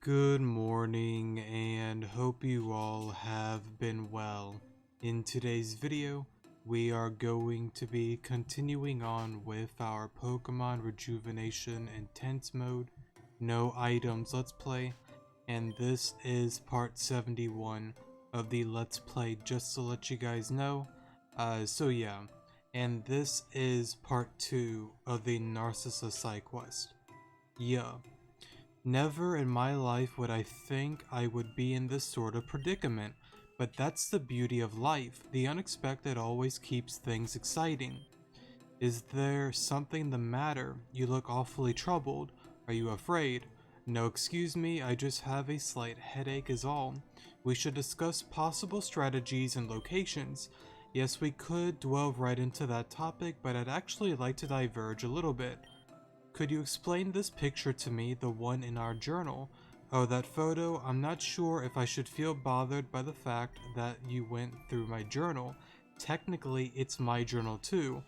Good morning and hope you all have been well. In today's video, we are going to be continuing on with our Pokemon Rejuvenation Intense Mode, No Items Let's Play, and this is part 71 of the Let's Play, just to let you guys know. And this is part 2 of the Narcissa Sidequest. Never in my life would I think I would be in this sort of predicament, but that's the beauty of life. The unexpected always keeps things exciting. Is there something the matter? You look awfully troubled. Are you afraid? No, excuse me, I just have a slight headache is all. We should discuss possible strategies and locations. Yes, we could delve right into that topic, but I'd actually like to diverge a little bit. Could you explain this picture to me, the one in our journal? Oh, that photo, I'm not sure if I should feel bothered by the fact that you went through my journal. Technically, it's my journal too.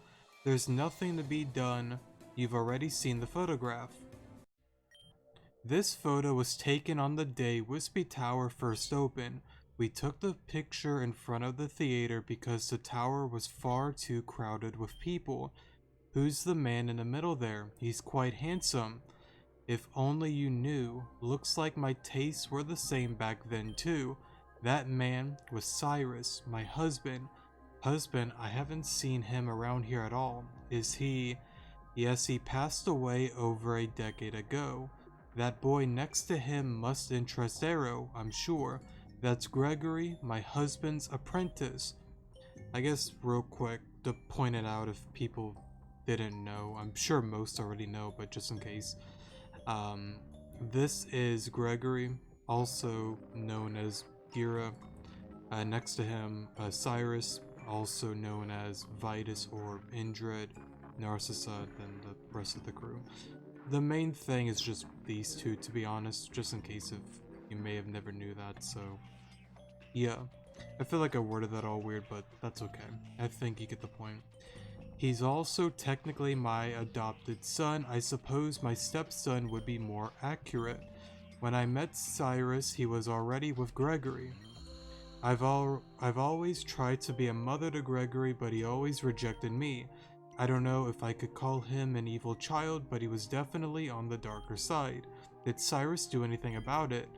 There's nothing to be done. You've already seen the photograph. This photo was taken on the day Whispy Tower first opened. We took the picture in front of the theater because the tower was far too crowded with people. Who's the man in the middle there? He's quite handsome. If only you knew. Looks like my tastes were the same back then too. That man was Cyrus, my husband. Husband, I haven't seen him around here at all. Is he? Yes, he passed away over a decade ago. That boy next to him must interest Arrow, I'm sure. That's Gregory, my husband's apprentice. I guess real quick to point it out if people didn't know. I'm sure most already know, but just in case. This is Gregory, also known as Gira. Next to him, Cyrus, also known as Vitus or Indrid, Narcissa, and the rest of the crew. The main thing is just these two, to be honest, just in case if you may have never knew that, so yeah. I feel like I worded that all weird, but that's okay. I think you get the point. He's also technically my adopted son. I suppose my stepson would be more accurate. When I met Cyrus, he was already with Gregory. I've always tried to be a mother to Gregory, but he always rejected me. I don't know if I could call him an evil child, but he was definitely on the darker side. Did Cyrus do anything about it?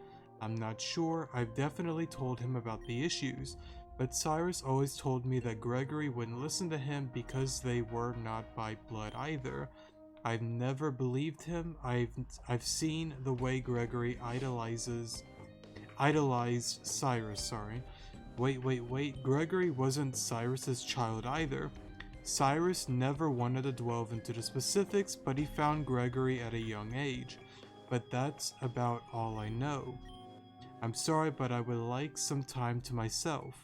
I'm not sure. I've definitely told him about the issues. But Cyrus always told me that Gregory wouldn't listen to him because they were not by blood either. I've never believed him. I've seen the way Gregory idolized Cyrus, sorry. Wait, Gregory wasn't Cyrus's child either. Cyrus never wanted to delve into the specifics, but he found Gregory at a young age. But that's about all I know. I'm sorry, but I would like some time to myself.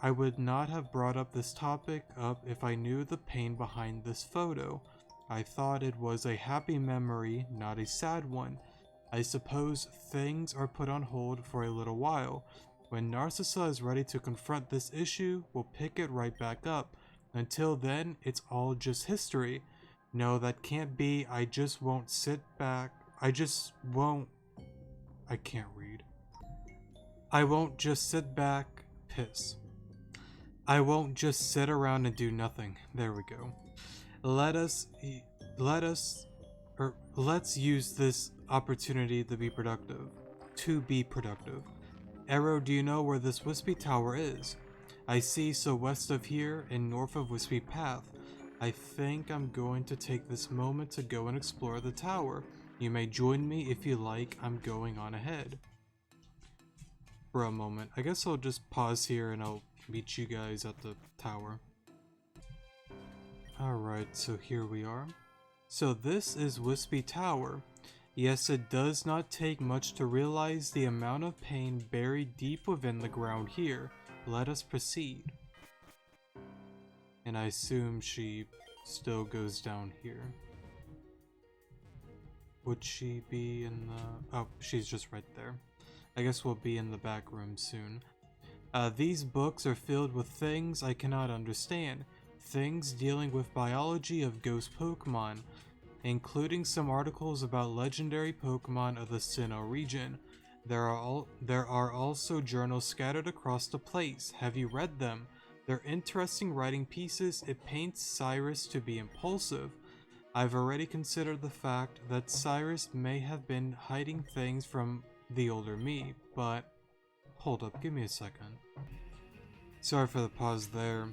I would not have brought up this topic if I knew the pain behind this photo. I thought it was a happy memory, not a sad one. I suppose things are put on hold for a little while. When Narcissa is ready to confront this issue, we'll pick it right back up. Until then, it's all just history. No, that can't be. I just won't sit back. I can't read. I won't just sit back, piss. I won't just sit around and do nothing. There we go. Let's use this opportunity to be productive. Arrow, do you know where this Whispy Tower is? I see, so west of here and north of Whispy Path. I think I'm going to take this moment to go and explore the tower. You may join me if you like. I'm going on ahead. For a moment. I guess I'll just pause here and I'll meet you guys at the tower. Alright, so here we are. So this is Whispy Tower. Yes, it does not take much to realize the amount of pain buried deep within the ground here. Let us proceed. And I assume she still goes down here. Would she be in the... Oh, she's just right there. I guess we'll be in the back room soon. These books are filled with things I cannot understand. Things dealing with biology of ghost Pokemon. including some articles about legendary Pokemon of the Sinnoh region. There are also journals scattered across the place. Have you read them? They're interesting writing pieces. It paints Cyrus to be impulsive. I've already considered the fact that Cyrus may have been hiding things from the older me, but... Hold up, give me a second. Sorry for the pause there.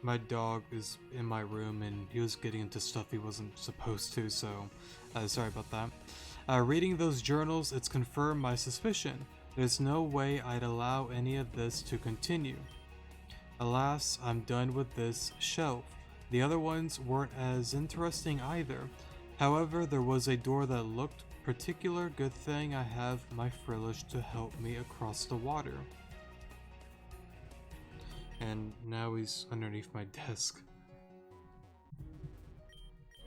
My dog is in my room and he was getting into stuff he wasn't supposed to, so sorry about that. Reading those journals, it's confirmed my suspicion. There's no way I'd allow any of this to continue. Alas, I'm done with this shelf. The other ones weren't as interesting either. However, there was a door that looked particular. Good thing I have my Frillish to help me across the water. And now he's underneath my desk.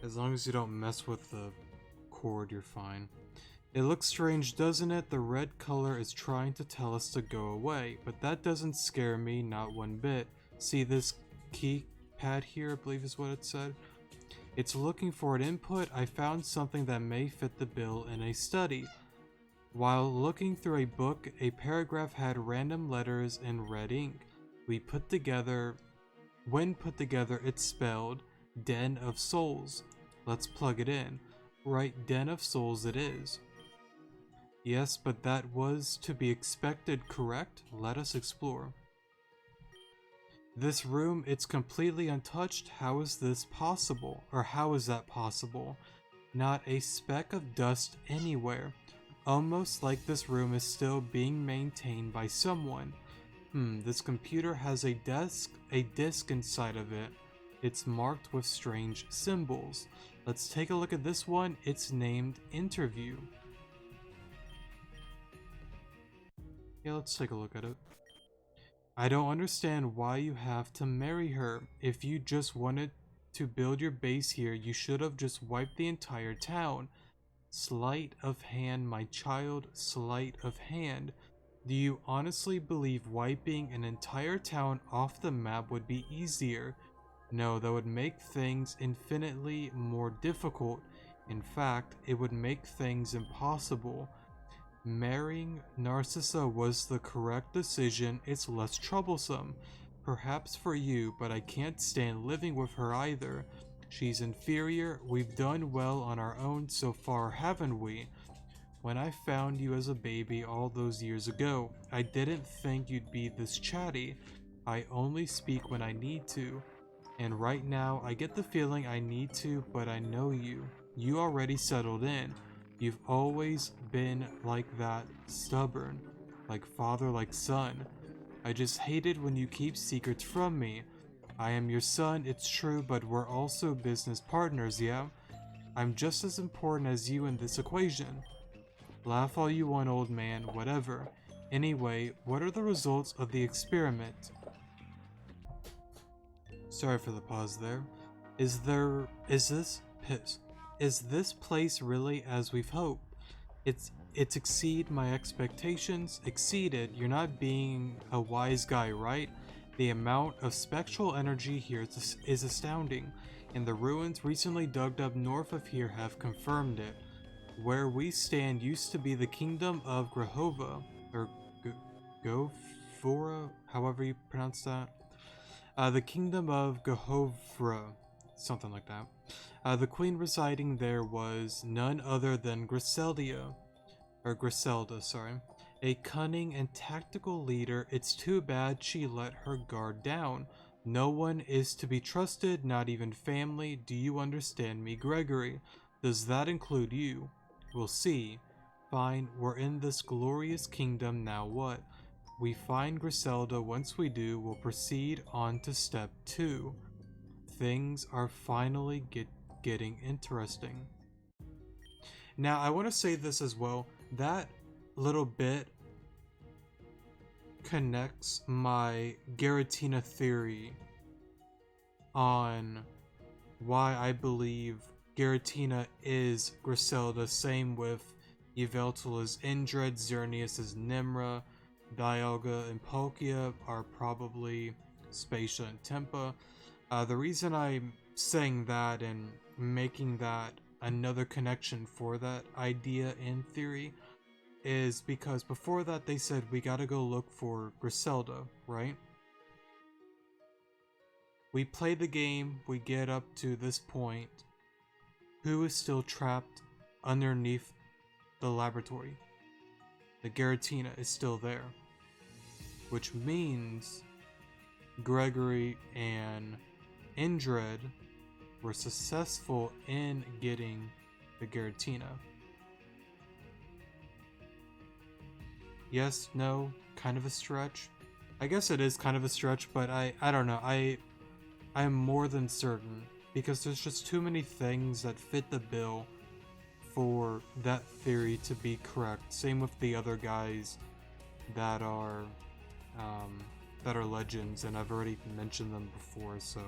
As long as you don't mess with the cord, you're fine. It looks strange, doesn't it? The red color is trying to tell us to go away, but that doesn't scare me, not one bit. See this keypad here, I believe is what it said? It's looking for an input. I found something that may fit the bill in a study. While looking through a book, a paragraph had random letters in red ink. When put together, it's spelled Den of Souls. Let's plug it in. Right, Den of Souls it is. Yes, but that was to be expected, correct? Let us explore. This room, it's completely untouched. How is this possible? Or how is that possible? Not a speck of dust anywhere. Almost like this room is still being maintained by someone. This computer has a disc inside of it. It's marked with strange symbols. Let's take a look at this one. It's named Interview. Yeah, let's take a look at it. I don't understand why you have to marry her. If you just wanted to build your base here, you should have just wiped the entire town. Sleight of hand, my child, sleight of hand. Do you honestly believe wiping an entire town off the map would be easier? No, that would make things infinitely more difficult. In fact, it would make things impossible. Marrying Narcissa was the correct decision. It's less troublesome. Perhaps for you, but I can't stand living with her either. She's inferior. We've done well on our own so far, haven't we? When I found you as a baby all those years ago, I didn't think you'd be this chatty. I only speak when I need to. And right now, I get the feeling I need to, but I know you. You already settled in. You've always been like that, stubborn. Like father, like son. I just hate it when you keep secrets from me. I am your son, it's true, but we're also business partners, yeah? I'm just as important as you in this equation. Laugh all you want, old man, whatever. Anyway, what are the results of the experiment? Sorry for the pause there. Is this place really as we've hoped? It's exceed my expectations. Exceeded. You're not being a wise guy, right? The amount of spectral energy here is astounding, and the ruins recently dug up north of here have confirmed it. Where we stand used to be the kingdom of Grahova, or Gofora, however you pronounce that. The kingdom of Gahovra, something like that. The queen residing there was none other than Griselda, sorry. A cunning and tactical leader. It's too bad she let her guard down. No one is to be trusted, not even family. Do you understand me, Gregory? Does that include you? We'll see. Fine, we're in this glorious kingdom, now what? We find Griselda. Once we do, we'll proceed on to step 2. Things are finally getting interesting. Now, I want to say this as well. That little bit connects my Giratina theory on why I believe Giratina is Griselda. Same with Yveltal Indred, Xerneas is Nimra, Dialga and Palkia are probably Spacia and Tempa. The reason I'm saying that and making that another connection for that idea and theory is because before that they said we gotta go look for Griselda, right? We play the game, we get up to this point. Who is still trapped underneath the laboratory? The Giratina is still there. Which means Gregory and Indred were successful in getting the Giratina. Yes, no, kind of a stretch. I guess it is kind of a stretch, but I don't know. I'm more than certain because there's just too many things that fit the bill for that theory to be correct. Same with the other guys that are legends, and I've already mentioned them before, so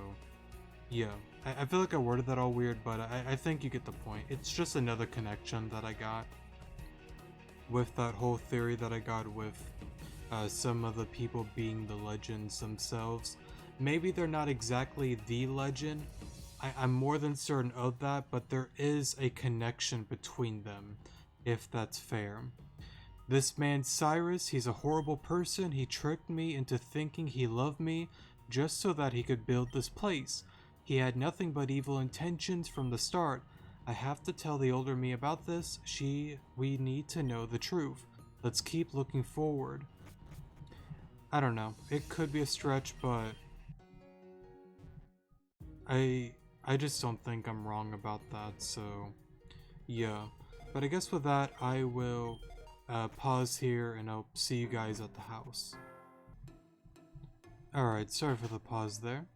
yeah. I feel like I worded that all weird, but I think you get the point. It's just another connection that I got with that whole theory that I got with some of the people being the legends themselves. Maybe they're not exactly the legend, I'm more than certain of that, but there is a connection between them, if that's fair. This man Cyrus, he's a horrible person. He tricked me into thinking he loved me just so that he could build this place. He had nothing but evil intentions from the start. I have to tell the older me about this. We need to know the truth. Let's keep looking forward. I don't know. It could be a stretch, but I just don't think I'm wrong about that, so yeah. But I guess with that, I will pause here and I'll see you guys at the house. Alright, sorry for the pause there.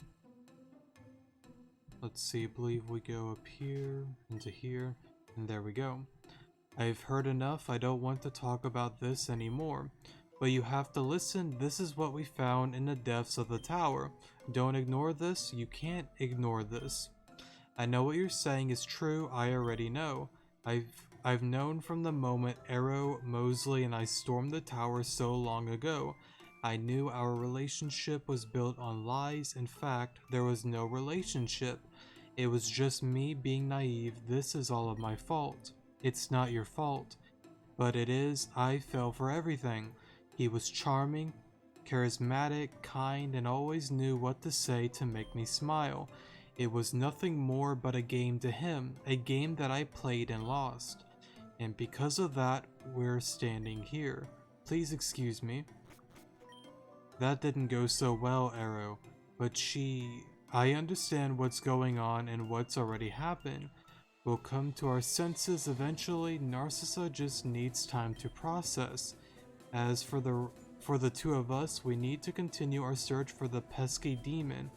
Let's see, I believe we go up here, into here, and there we go. I've heard enough, I don't want to talk about this anymore. But you have to listen, this is what we found in the depths of the tower. Don't ignore this, you can't ignore this. I know what you're saying is true, I already know. I've known from the moment Arrow, Mosley, and I stormed the tower so long ago. I knew our relationship was built on lies. In fact, there was no relationship. It was just me being naive. This is all of my fault. It's not your fault. But it is. I fell for everything. He was charming, charismatic, kind, and always knew what to say to make me smile. It was nothing more but a game to him, a game that I played and lost. And because of that, we're standing here. Please excuse me. That didn't go so well, Arrow, but I understand what's going on and what's already happened. We'll come to our senses eventually. Narcissa just needs time to process. As for the two of us, we need to continue our search for the pesky demon.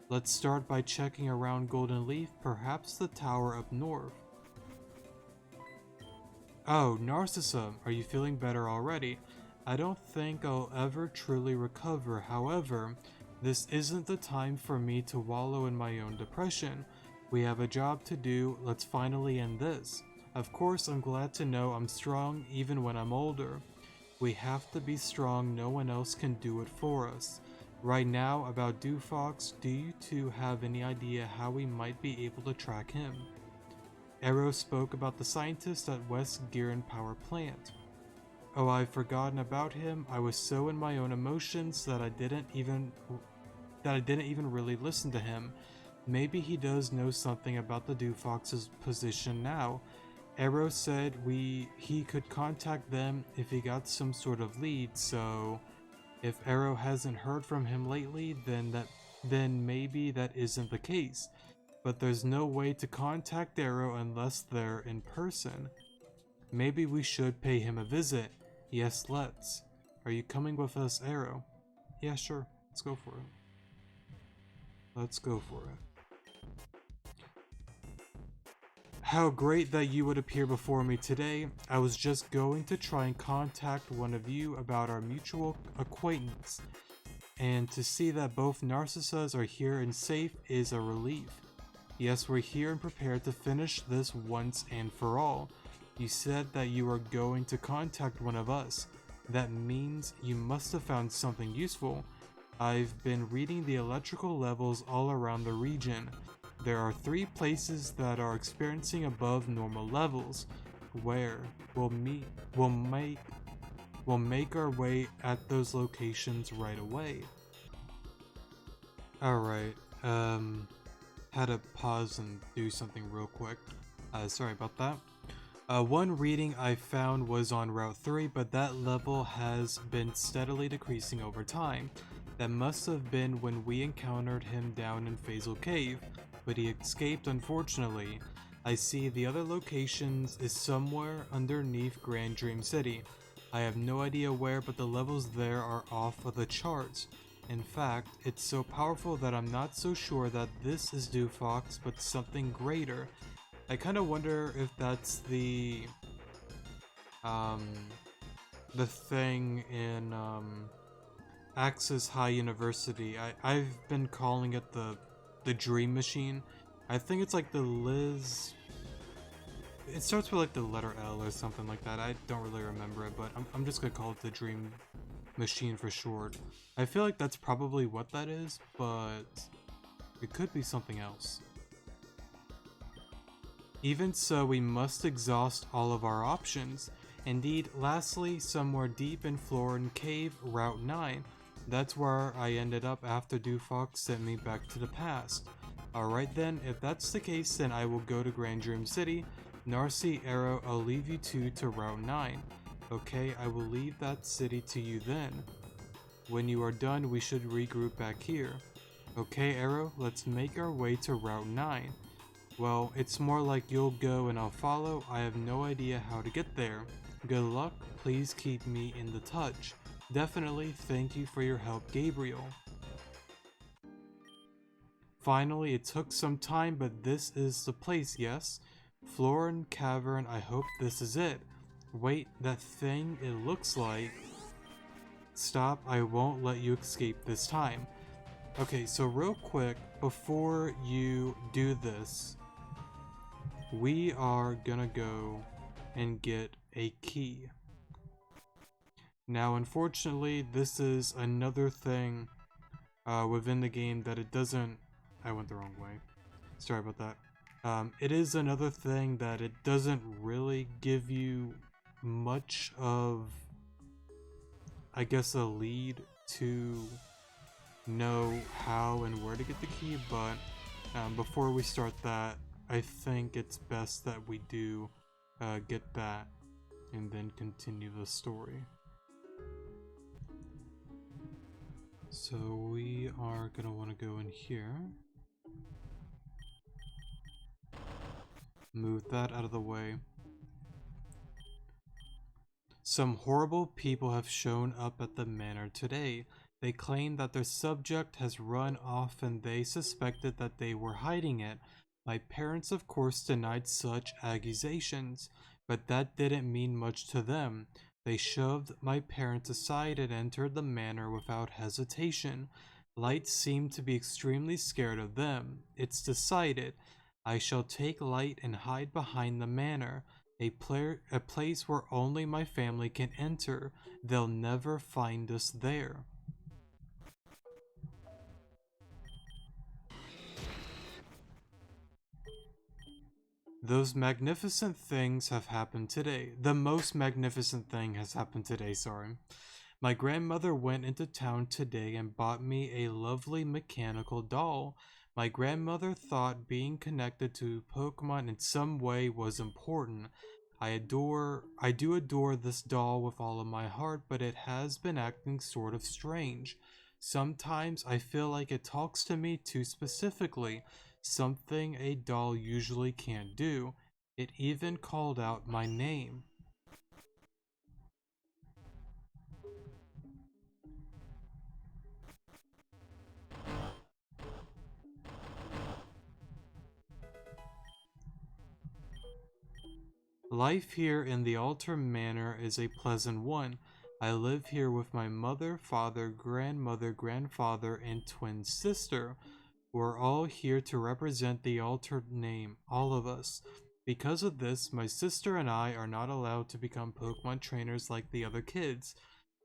Let's start by checking around Golden Leaf, perhaps the tower up north. Oh, Narcissa, are you feeling better already? I don't think I'll ever truly recover. However, this isn't the time for me to wallow in my own depression. We have a job to do. Let's finally end this. Of course, I'm glad to know I'm strong even when I'm older. We have to be strong. No one else can do it for us. Right now, about Dewfox, do you two have any idea how we might be able to track him? Arrow spoke about the scientist at West Giran Power Plant. Oh, I've forgotten about him. I was so in my own emotions that I didn't even really listen to him. Maybe he does know something about the Dewfox's position now. Arrow said he could contact them if he got some sort of lead, so if Arrow hasn't heard from him lately, then maybe that isn't the case. But there's no way to contact Arrow unless they're in person. Maybe we should pay him a visit. Yes, let's. Are you coming with us, Arrow? Yeah, sure. Let's go for it. Let's go for it. How great that you would appear before me today. I was just going to try and contact one of you about our mutual acquaintance. And to see that both Narcissas are here and safe is a relief. Yes, we're here and prepared to finish this once and for all. You said that you are going to contact one of us. That means you must have found something useful. I've been reading the electrical levels all around the region. There are 3 places that are experiencing above normal levels, where we'll meet, we'll make, we'll make our way at those locations right away. Alright, had to pause and do something real quick. Sorry about that. One reading I found was on Route 3, but that level has been steadily decreasing over time. That must have been when we encountered him down in Faisal Cave, but he escaped unfortunately. I see the other locations is somewhere underneath Grand Dream City. I have no idea where, but the levels there are off of the charts. In fact, it's so powerful that I'm not so sure that this is Dewfox, but something greater. I kind of wonder if that's the thing in Axis High University. I've been calling it the Dream Machine. I think it's like the Liz. It starts with like the letter L or something like that. I don't really remember it, but I'm just gonna call it the Dream Machine for short. I feel like that's probably what that is, but it could be something else. Even so, we must exhaust all of our options. Indeed, lastly, somewhere deep in Florin Cave, Route 9. That's where I ended up after Dufaux sent me back to the past. Alright then, if that's the case, then I will go to Grand Dream City. Narcissa, Arrow, I'll leave you two to Route 9. Okay, I will leave that city to you then. When you are done, we should regroup back here. Okay, Arrow, let's make our way to Route 9. Well, it's more like you'll go and I'll follow. I have no idea how to get there. Good luck, please keep me in the touch. Definitely, thank you for your help, Gabriel. Finally, it took some time, but this is the place, yes? Florin Cavern, I hope this is it. Wait, that thing it looks like... Stop, I won't let you escape this time. Okay, so real quick, before you do this, we are gonna go and get a key. Now, unfortunately, this is another thing within the game that it doesn't... I went the wrong way. Sorry about that. It is another thing that it doesn't really give you much of, I guess, a lead to know how and where to get the key, but before we start that, I think it's best that we do get that and then continue the story. So we are gonna want to go in here. Move that out of the way. Some horrible people have shown up at the manor today. They claim that their subject has run off and they suspected that they were hiding it. My parents of course denied such accusations, but that didn't mean much to them. They shoved my parents aside and entered the manor without hesitation. Light seemed to be extremely scared of them. It's decided. I shall take Light and hide behind the manor. A place where only my family can enter. They'll never find us there. Those magnificent things have happened today. The most magnificent thing has happened today, sorry. My grandmother went into town today and bought me a lovely mechanical doll. My grandmother thought being connected to Pokemon in some way was important. I do adore this doll with all of my heart, but it has been acting sort of strange. Sometimes I feel like it talks to me too specifically, something a doll usually can't do. It even called out my name. Life here in the Altar Manor is a pleasant one. I live here with my mother, father, grandmother, grandfather, and twin sister. We're all here to represent the altered name, all of us. Because of this, my sister and I are not allowed to become Pokemon trainers like the other kids.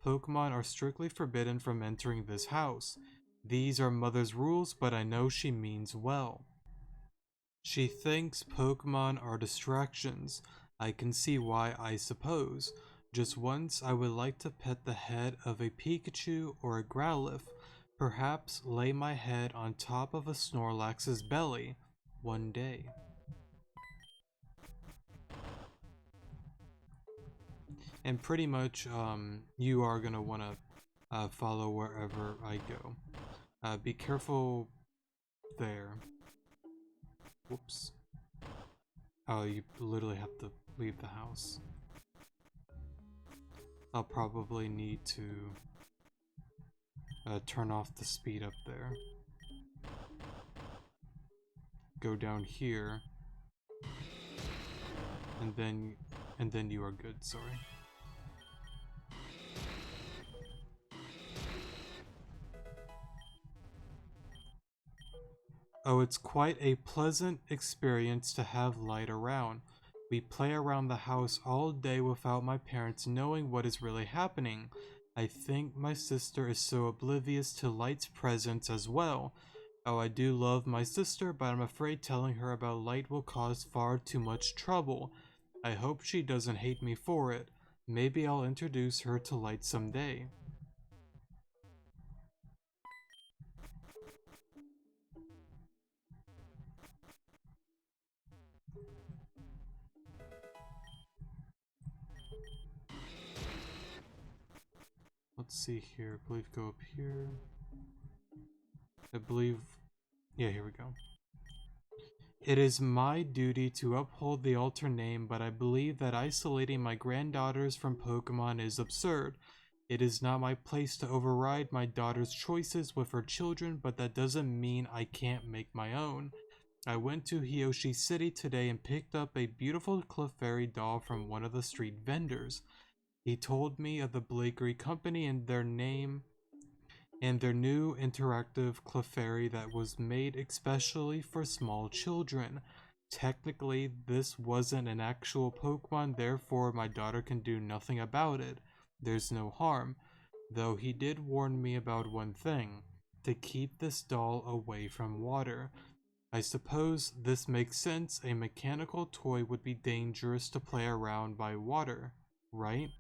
Pokemon are strictly forbidden from entering this house. These are Mother's rules, but I know she means well. She thinks Pokemon are distractions. I can see why, I suppose. Just once I would like to pet the head of a Pikachu or a Growlithe, perhaps lay my head on top of a Snorlax's belly one day. And pretty much, you are gonna wanna follow wherever I go. Be careful there. Whoops. Oh, you literally have to leave the house. I'll probably need to turn off the speed up there. Go down here. And then you are good, sorry. Oh, it's quite a pleasant experience to have light around. We play around the house all day without my parents knowing what is really happening. I think my sister is so oblivious to light's presence as well. Oh, I do love my sister, but I'm afraid telling her about light will cause far too much trouble. I hope she doesn't hate me for it. Maybe I'll introduce her to light someday. Let's see here. I believe go up here. I believe... yeah, here we go. It is my duty to uphold the altar name, but I believe that isolating my granddaughters from Pokemon is absurd. It is not my place to override my daughter's choices with her children, but that doesn't mean I can't make my own. I went to Hiyoshi City today and picked up a beautiful Clefairy doll from one of the street vendors. He told me of the Blakery Company and their name and their new interactive Clefairy that was made especially for small children. Technically, this wasn't an actual Pokemon, therefore my daughter can do nothing about it. There's no harm, though he did warn me about one thing: to keep this doll away from water. I suppose this makes sense. A mechanical toy would be dangerous to play around by water, right?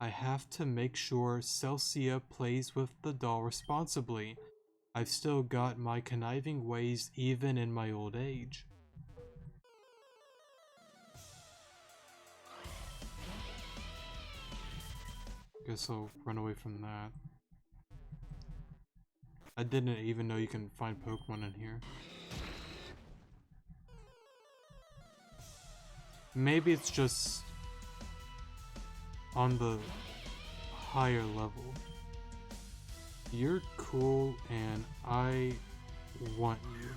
I have to make sure Celsium plays with the doll responsibly. I've still got my conniving ways even in my old age. Guess I'll run away from that. I didn't even know you can find Pokemon in here. Maybe it's just on the higher level. You're cool and I want you.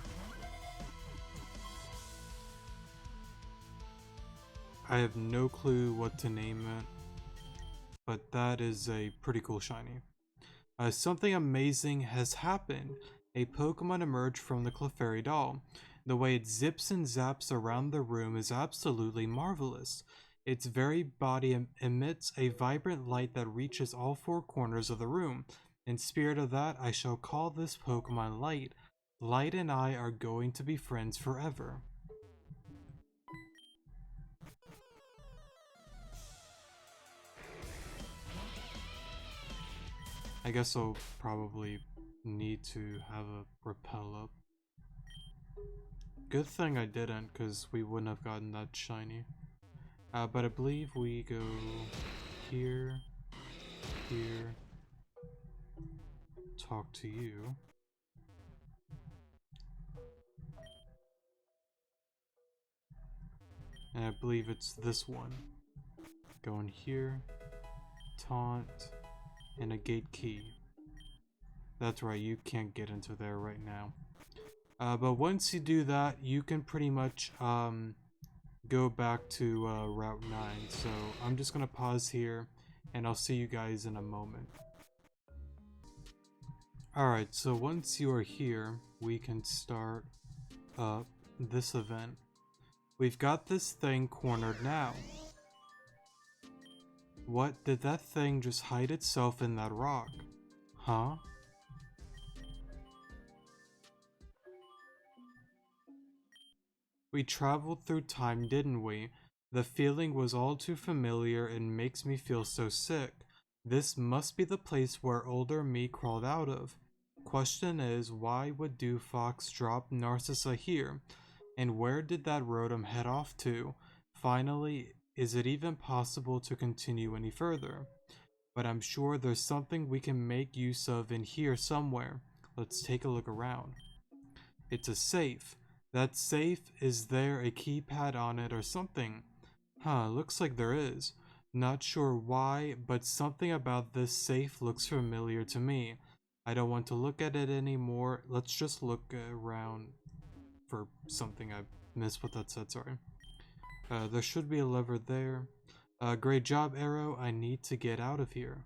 I have no clue what to name it, but that is a pretty cool shiny. Something amazing has happened. A Pokemon emerged from the Clefairy doll. The way it zips and zaps around the room is absolutely marvelous. Its very body emits a vibrant light that reaches all four corners of the room. In spirit of that, I shall call this Pokemon Light. Light and I are going to be friends forever. I guess I'll probably need to have a repel up. Good thing I didn't, because we wouldn't have gotten that shiny. But I believe we go here, here, talk to you. And I believe it's this one. Go in here, taunt, and a gate key. That's right, you can't get into there right now. But once you do that, you can pretty much go back to Route 9. So I'm just gonna pause here, and I'll see you guys in a moment. Alright, so once you are here, we can start up this event. We've got this thing cornered now. What, did that thing just hide itself in that rock? Huh? We traveled through time, didn't we? The feeling was all too familiar and makes me feel so sick. This must be the place where older me crawled out of. Question is, why would Dewfox drop Narcissa here? And where did that rotom head off to? Finally, is it even possible to continue any further? But I'm sure there's something we can make use of in here somewhere. Let's take a look around. It's a safe. That safe, is there a keypad on it or something? Huh, looks like there is. Not sure why, but something about this safe looks familiar to me. I don't want to look at it anymore. Let's just look around for something. I missed what that said, sorry. There should be a lever there. Great job, Arrow. I need to get out of here.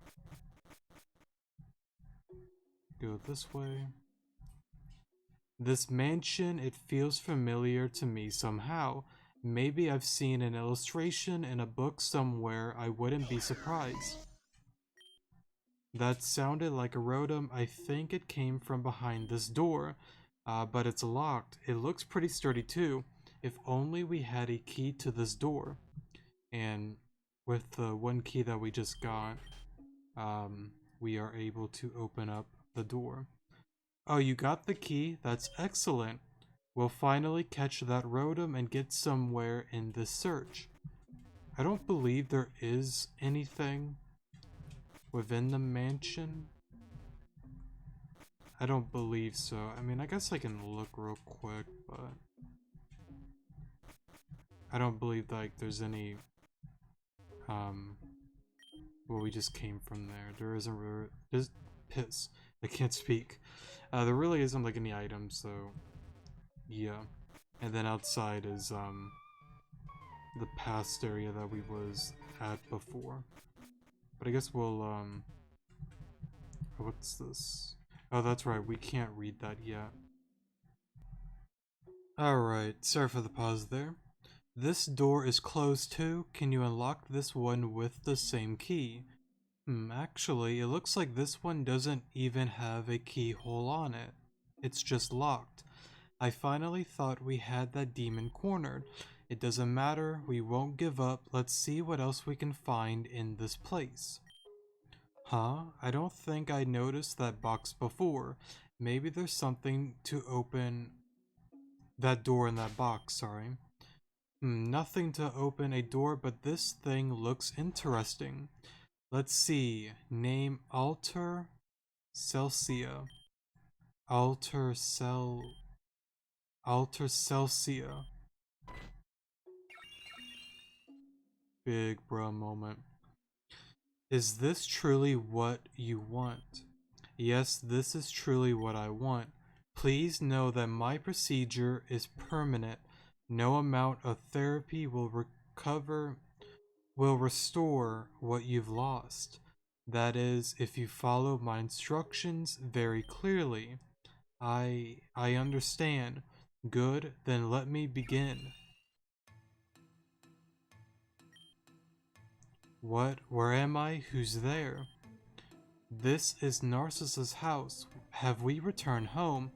Go this way. This mansion, it feels familiar to me somehow. Maybe I've seen an illustration in a book somewhere. I wouldn't be surprised. That sounded like a rotom. I think it came from behind this door, but it's locked. It looks pretty sturdy too. If only we had a key to this door. And with the one key that we just got, we are able to open up the door. Oh, you got the key? That's excellent. We'll finally catch that rotom and get somewhere in this search. I don't believe there is anything within the mansion. I don't believe so. I mean, I guess I can look real quick, but I don't believe like there's any well, we just came from there. There isn't really, piss. I can't speak. There really isn't like any items, so yeah. And then outside is the past area that we was at before. But I guess we'll what's this? Oh, that's right, we can't read that yet. Alright, sorry for the pause there. This door is closed too. Can you unlock this one with the same key? Actually, it looks like this one doesn't even have a keyhole on it. It's just locked. I finally thought we had that demon cornered. It doesn't matter, we won't give up. Let's see what else we can find in this place. Huh? I don't think I noticed that box before. Maybe there's something to open that door in that box, sorry. Nothing to open a door, but this thing looks interesting. Let's see. Name Alter Celsia. Alter Celsia. Big bro moment. Is this truly what you want? Yes, this is truly what I want. Please know that my procedure is permanent. No amount of therapy will restore what you've lost. That is, if you follow my instructions very clearly. I understand. Good, then let me begin. What? Where am I? Who's there? This is Narcissa's house. Have we returned home?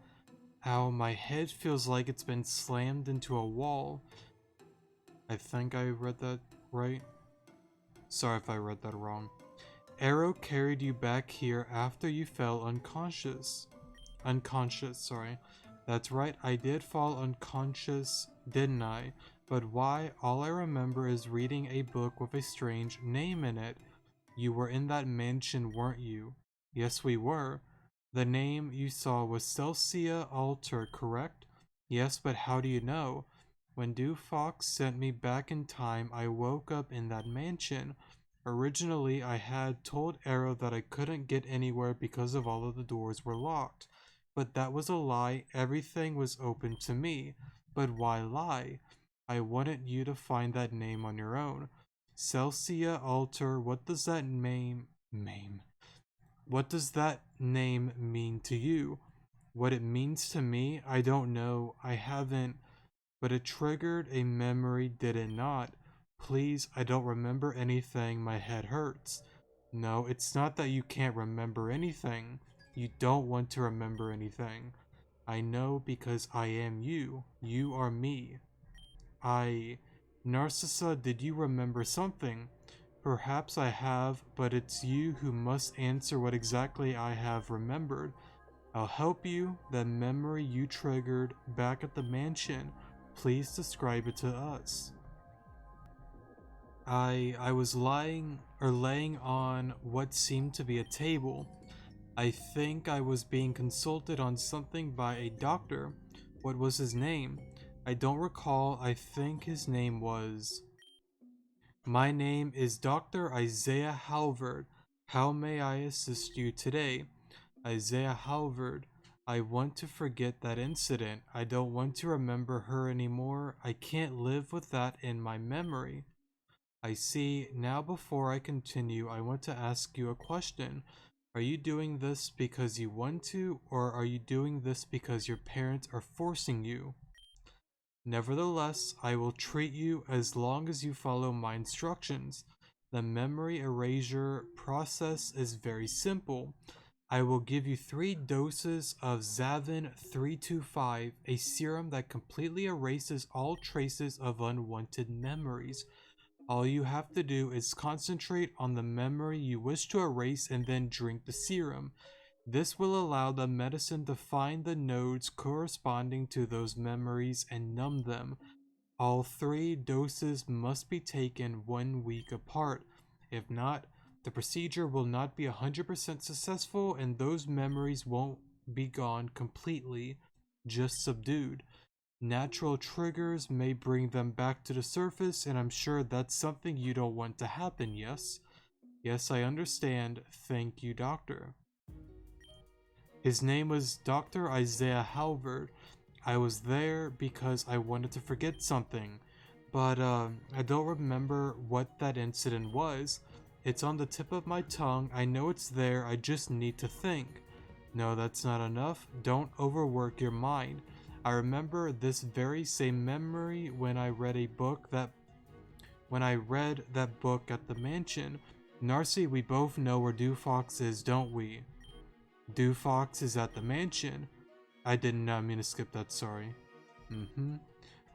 Ow, my head feels like it's been slammed into a wall. I think I read that right. Sorry if I read that wrong. Arrow carried you back here after you fell unconscious. Unconscious, sorry. That's right, I did fall unconscious, didn't I? But why? All I remember is reading a book with a strange name in it. You were in that mansion, weren't you? Yes, we were. The name you saw was Celsia Alter, correct? Yes, but how do you know? When Dewfox sent me back in time, I woke up in that mansion. Originally, I had told Arrow that I couldn't get anywhere because of all of the doors were locked. But that was a lie. Everything was open to me. But why lie? I wanted you to find that name on your own. Celsia Alter, what does that name What does that name mean to you? What it means to me, I don't know. I haven't, but it triggered a memory, did it not? Please, I don't remember anything. My head hurts. No, it's not that you can't remember anything. You don't want to remember anything. I know because I am you. You are me. Narcissa, did you remember something? Perhaps I have, but it's you who must answer what exactly I have remembered. I'll help you. That memory you triggered back at the mansion. Please describe it to us. I was laying on what seemed to be a table. I think I was being consulted on something by a doctor. What was his name? I don't recall. I think his name was... My name is Dr. Isaiah Halvard. How may I assist you today? Isaiah Halvard. I want to forget that incident. I don't want to remember her anymore. I can't live with that in my memory. I see. Now before I continue, I want to ask you a question. Are you doing this because you want to, or are you doing this because your parents are forcing you? Nevertheless, I will treat you as long as you follow my instructions. The memory erasure process is very simple. I will give you 3 doses of Zavin 325, a serum that completely erases all traces of unwanted memories. All you have to do is concentrate on the memory you wish to erase and then drink the serum. This will allow the medicine to find the nodes corresponding to those memories and numb them. All 3 doses must be taken 1 week apart. If not, the procedure will not be 100% successful and those memories won't be gone completely, just subdued. Natural triggers may bring them back to the surface, and I'm sure that's something you don't want to happen, yes? Yes, I understand. Thank you, doctor. His name was Dr. Isaiah Halvard. I was there because I wanted to forget something, but I don't remember what that incident was. It's on the tip of my tongue. I know it's there. I just need to think. No, that's not enough. Don't overwork your mind. I remember this very same memory when I read that book at the mansion. Narcy, we both know where Dewfox is, don't we? Dewfox is at the mansion. I did not mean to skip that, sorry.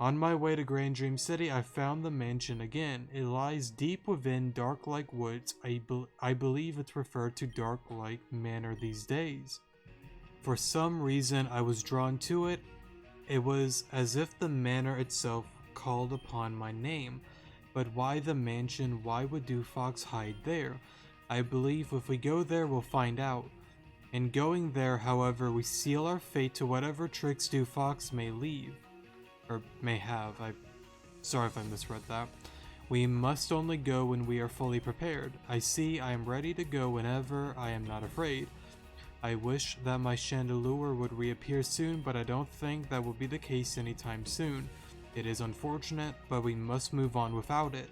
On my way to Grand Dream City, I found the mansion again. It lies deep within Dark Lake Woods. I believe it's referred to Dark Lake Manor these days. For some reason, I was drawn to it. It was as if the manor itself called upon my name. But why the mansion? Why would Dewfox hide there? I believe if we go there, we'll find out. In going there, however, we seal our fate to whatever tricks Dewfox may leave. Or may have. Sorry if I misread that. We must only go when we are fully prepared. I see. I am ready to go whenever. I am not afraid. I wish that my chandelier would reappear soon, but I don't think that will be the case anytime soon. It is unfortunate, but we must move on without it.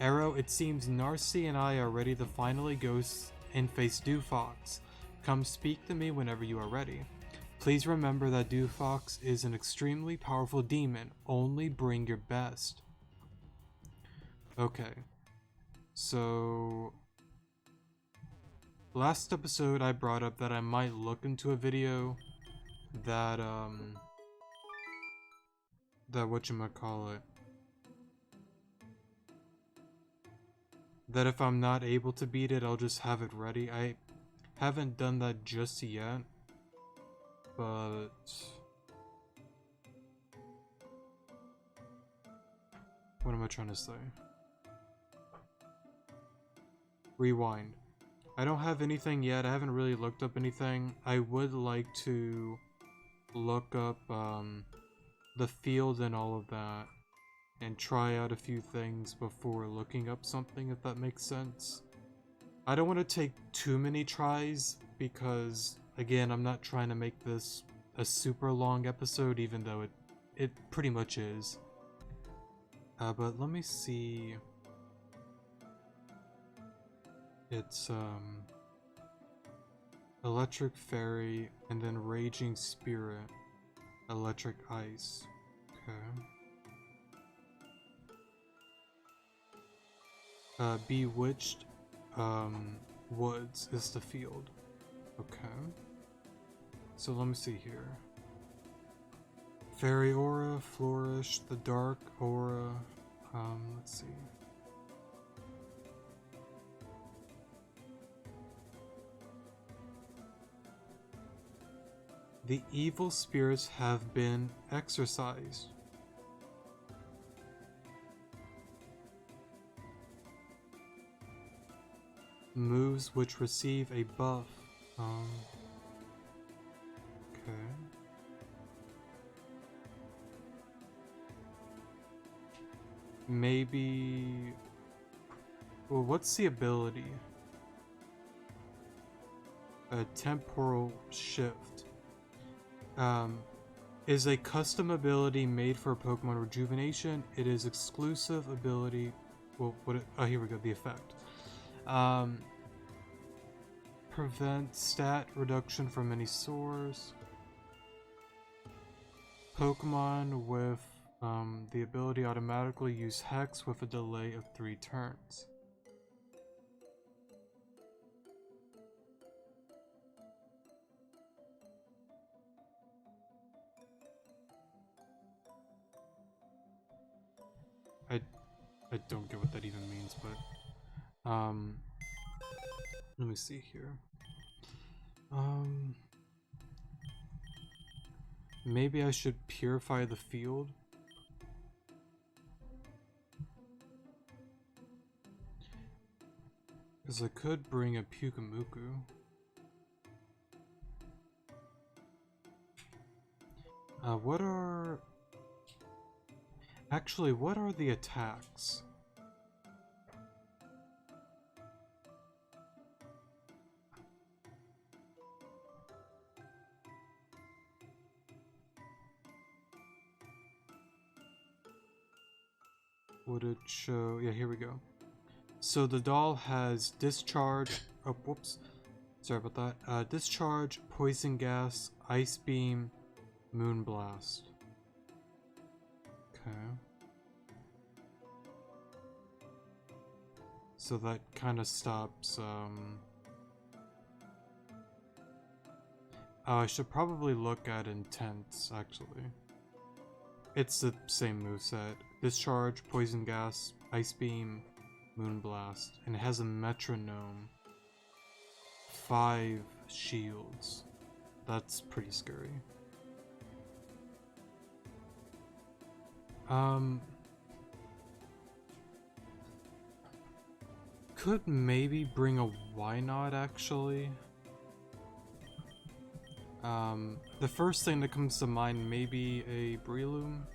Arrow, it seems Narcy and I are ready to finally go and face Dewfox. Come speak to me whenever you are ready. Please remember that Dewfox is an extremely powerful demon. Only bring your best. Okay. So... last episode I brought up that I might look into a video that, whatchamacallit, that if I'm not able to beat it, I'll just have it ready. I haven't done that just yet, but what am I trying to say? Rewind. I don't have anything yet. I haven't really looked up anything. I would like to look up the field and all of that and try out a few things before looking up something, if that makes sense. I don't want to take too many tries because, again, I'm not trying to make this a super long episode, even though it pretty much is. But let me see. It's Electric Fairy and then Raging Spirit, Electric Ice. Okay. Bewitched Woods is the field. Okay. So let me see here. Fairy Aura, Flourish, the Dark Aura, let's see. The evil spirits have been exorcised. Moves which receive a buff. Okay. Maybe... Well, what's the ability? A temporal shift. Is a custom ability made for Pokemon Rejuvenation. It is exclusive ability. Well, oh, here we go. The effect. Prevent stat reduction from any source. Pokemon with the ability automatically use Hex with a delay of 3 turns. I don't get what that even means, but let me see here. Maybe I should purify the field. Because I could bring a Pyukumuku. What are... Actually, what are the attacks? Would it show? Yeah, here we go. So the doll has Discharge. Oh, whoops. Sorry about that. Discharge, Poison Gas, Ice Beam, Moonblast. Okay. So that kind of stops, Oh, I should probably look at Intents, actually. It's the same moveset. Discharge, Poison Gas, Ice Beam, Moonblast. And it has a Metronome. 5 shields. That's pretty scary. Could maybe bring a Why Not, actually. The first thing that comes to mind, maybe a Breloom.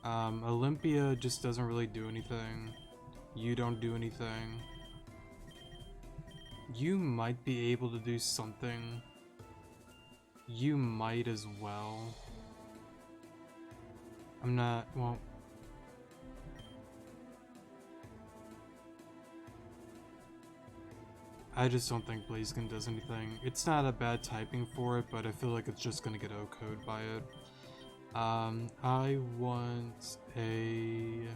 Olympia just doesn't really do anything. You don't do anything. You might be able to do something. You might as well. I'm not, well... I just don't think Blaziken does anything. It's not a bad typing for it, but I feel like it's just gonna get OHKO'd by it. I want a...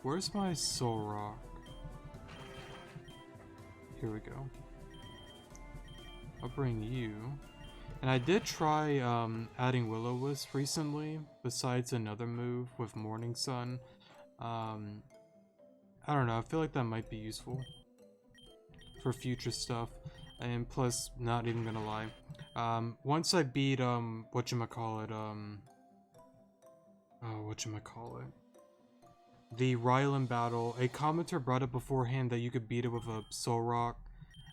Where's my Soul Rock? Here we go. I'll bring you. And I did try adding Will-O-Wisp recently, besides another move with Morning Sun. I don't know, I feel like that might be useful for future stuff. And plus, not even gonna lie, once I beat, the Rylan battle, a commenter brought up beforehand that you could beat it with a Soul Rock.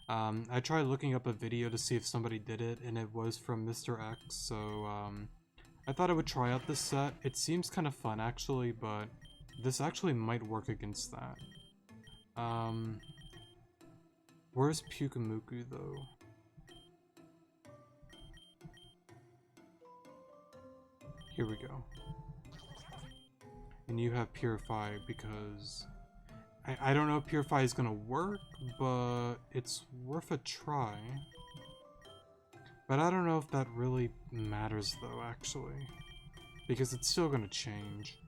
I tried looking up a video to see if somebody did it, and it was from Mr. X, so, I thought I would try out this set. It seems kind of fun, actually, but this actually might work against that. Where's Pyukumuku, though? Here we go. And you have Purify because... I don't know if Purify is gonna work, but it's worth a try. But I don't know if that really matters, though, actually. Because it's still gonna change.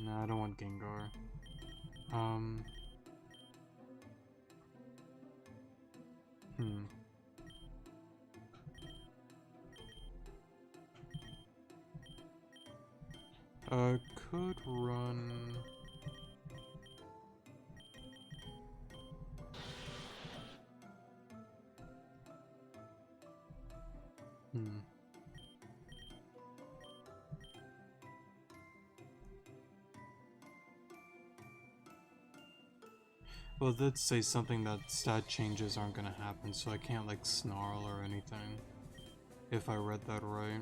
No, I don't want Gengar. Could run... Well, it did say something that stat changes aren't gonna happen, so I can't like snarl or anything. If I read that right.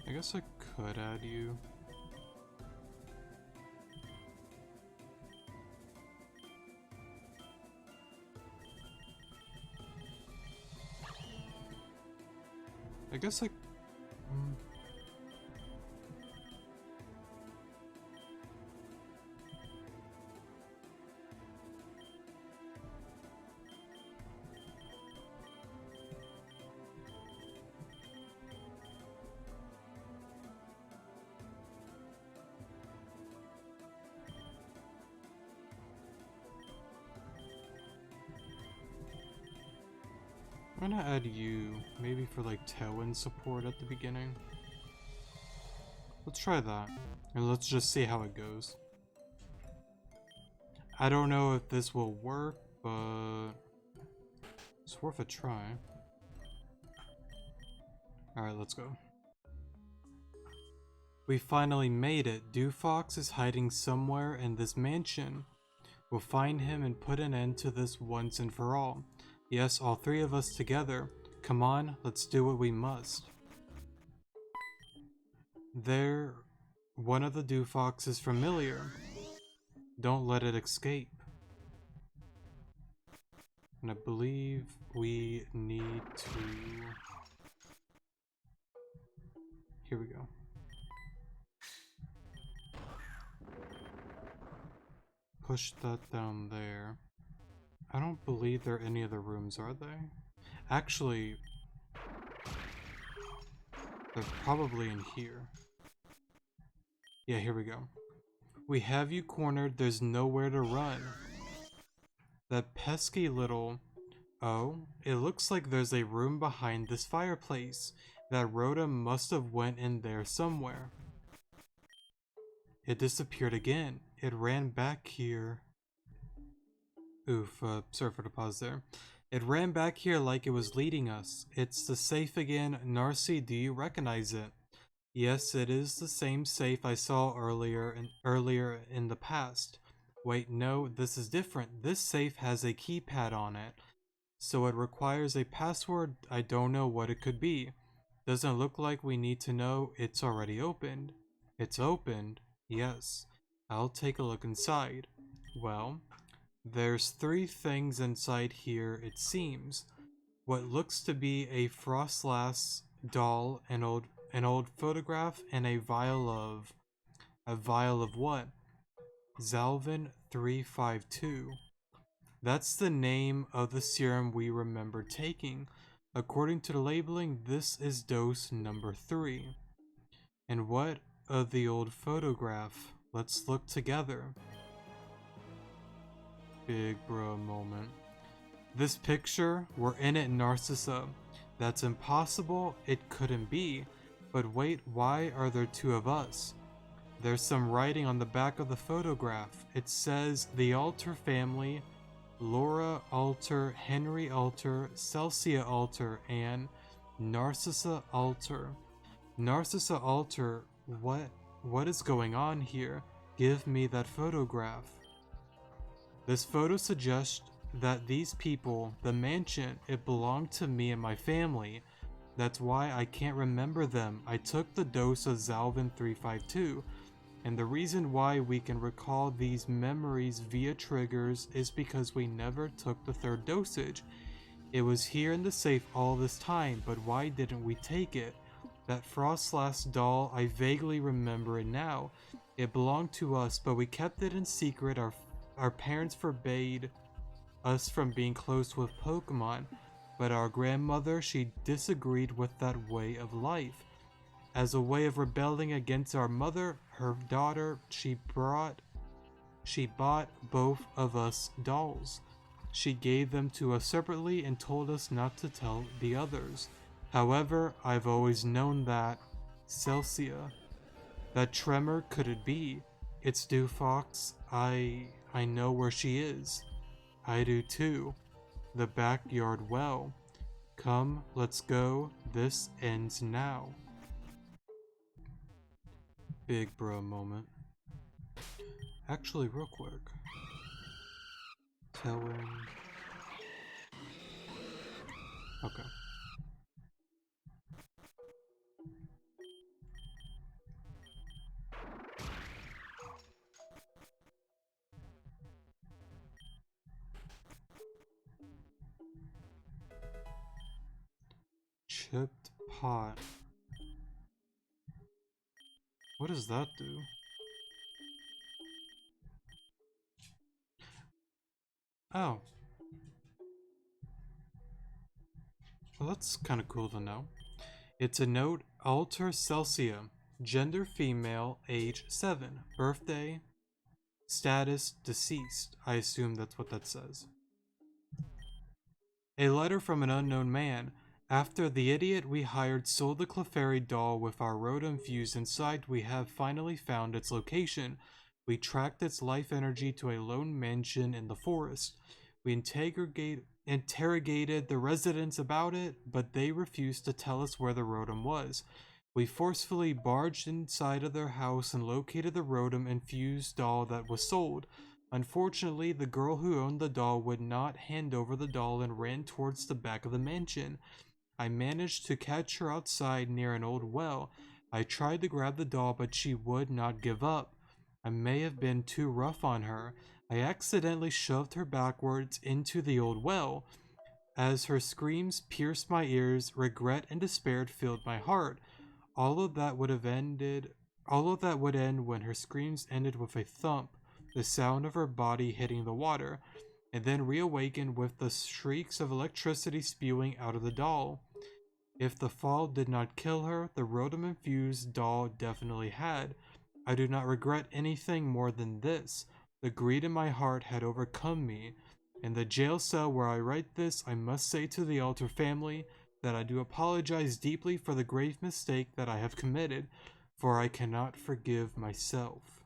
I guess I could add you. I guess I... I'm gonna add you, maybe for like tailwind support at the beginning. Let's try that, and let's just see how it goes. I don't know if this will work, but it's worth a try. Alright, let's go. We finally made it. Dewfox is hiding somewhere in this mansion. We'll find him and put an end to this once and for all. Yes, all three of us together. Come on, let's do what we must. There, one of the Dewfox is familiar. Don't let it escape. And I believe we need to... Here we go. Push that down there. I don't believe there are any other rooms, are they? Actually, they're probably in here. Yeah, here we go. We have you cornered, there's nowhere to run. That pesky little... Oh, it looks like there's a room behind this fireplace. That Rhoda must have went in there somewhere. It disappeared again. It ran back here. Oof, sorry for the pause there. It ran back here like it was leading us. It's the safe again. Narcissa, do you recognize it? Yes, it is the same safe I saw earlier in the past. Wait, no, this is different. This safe has a keypad on it. So it requires a password. I don't know what it could be. Doesn't look like we need to know. It's already opened. It's opened? Yes. I'll take a look inside. Well... There's three things inside here, it seems. What looks to be a Frostlass doll, an old photograph, and a vial of what? Zalvin 352. That's the name of the serum we remember taking. According to the labeling, this is dose number 3. And what of the old photograph? Let's look together. Big bro moment. This picture, we're in it, Narcissa. That's impossible, it couldn't be. But wait, why are there two of us? There's some writing on the back of the photograph. It says the Alter family, Laura Alter, Henry Alter, Celsium Alter, and Narcissa Alter. Narcissa Alter, what is going on here? Give me that photograph. This photo suggests that these people, the mansion, it belonged to me and my family. That's why I can't remember them. I took the dose of Zalvin 352, and the reason why we can recall these memories via triggers is because we never took the third dosage. It was here in the safe all this time, but why didn't we take it? That Frostlass doll, I vaguely remember it now. It belonged to us, but we kept it in secret. Our parents forbade us from being close with Pokemon, but our grandmother, she disagreed with that way of life. As a way of rebelling against our mother, her daughter, she bought both of us dolls. She gave them to us separately and told us not to tell the others. However, I've always known that Celsius. That tremor, could it be? It's Dewfox. I know where she is. I do too. The backyard well. Come, let's go. This ends now. Big bro moment. Actually, real quick. Telling. Okay. Chipped pot. What does that do? Oh. Well, that's kind of cool to know. It's a note, alter Celsium, gender female, age 7, birthday, status deceased. I assume that's what that says. A letter from an unknown man. After the idiot we hired sold the Clefairy doll with our rotom fused inside, we have finally found its location. We tracked its life energy to a lone mansion in the forest. We interrogated the residents about it, but they refused to tell us where the rotom was. We forcefully barged inside of their house and located the rotom infused doll that was sold. Unfortunately, the girl who owned the doll would not hand over the doll and ran towards the back of the mansion. I managed to catch her outside near an old well. I tried to grab the doll, but she would not give up. I may have been too rough on her. I accidentally shoved her backwards into the old well. As her screams pierced my ears, regret and despair filled my heart. All of that would end when her screams ended with a thump, the sound of her body hitting the water, and then reawakened with the shrieks of electricity spewing out of the doll. If the fall did not kill her, the rotom-infused doll definitely had. I do not regret anything more than this. The greed in my heart had overcome me. In the jail cell where I write this, I must say to the Alter family that I do apologize deeply for the grave mistake that I have committed, for I cannot forgive myself.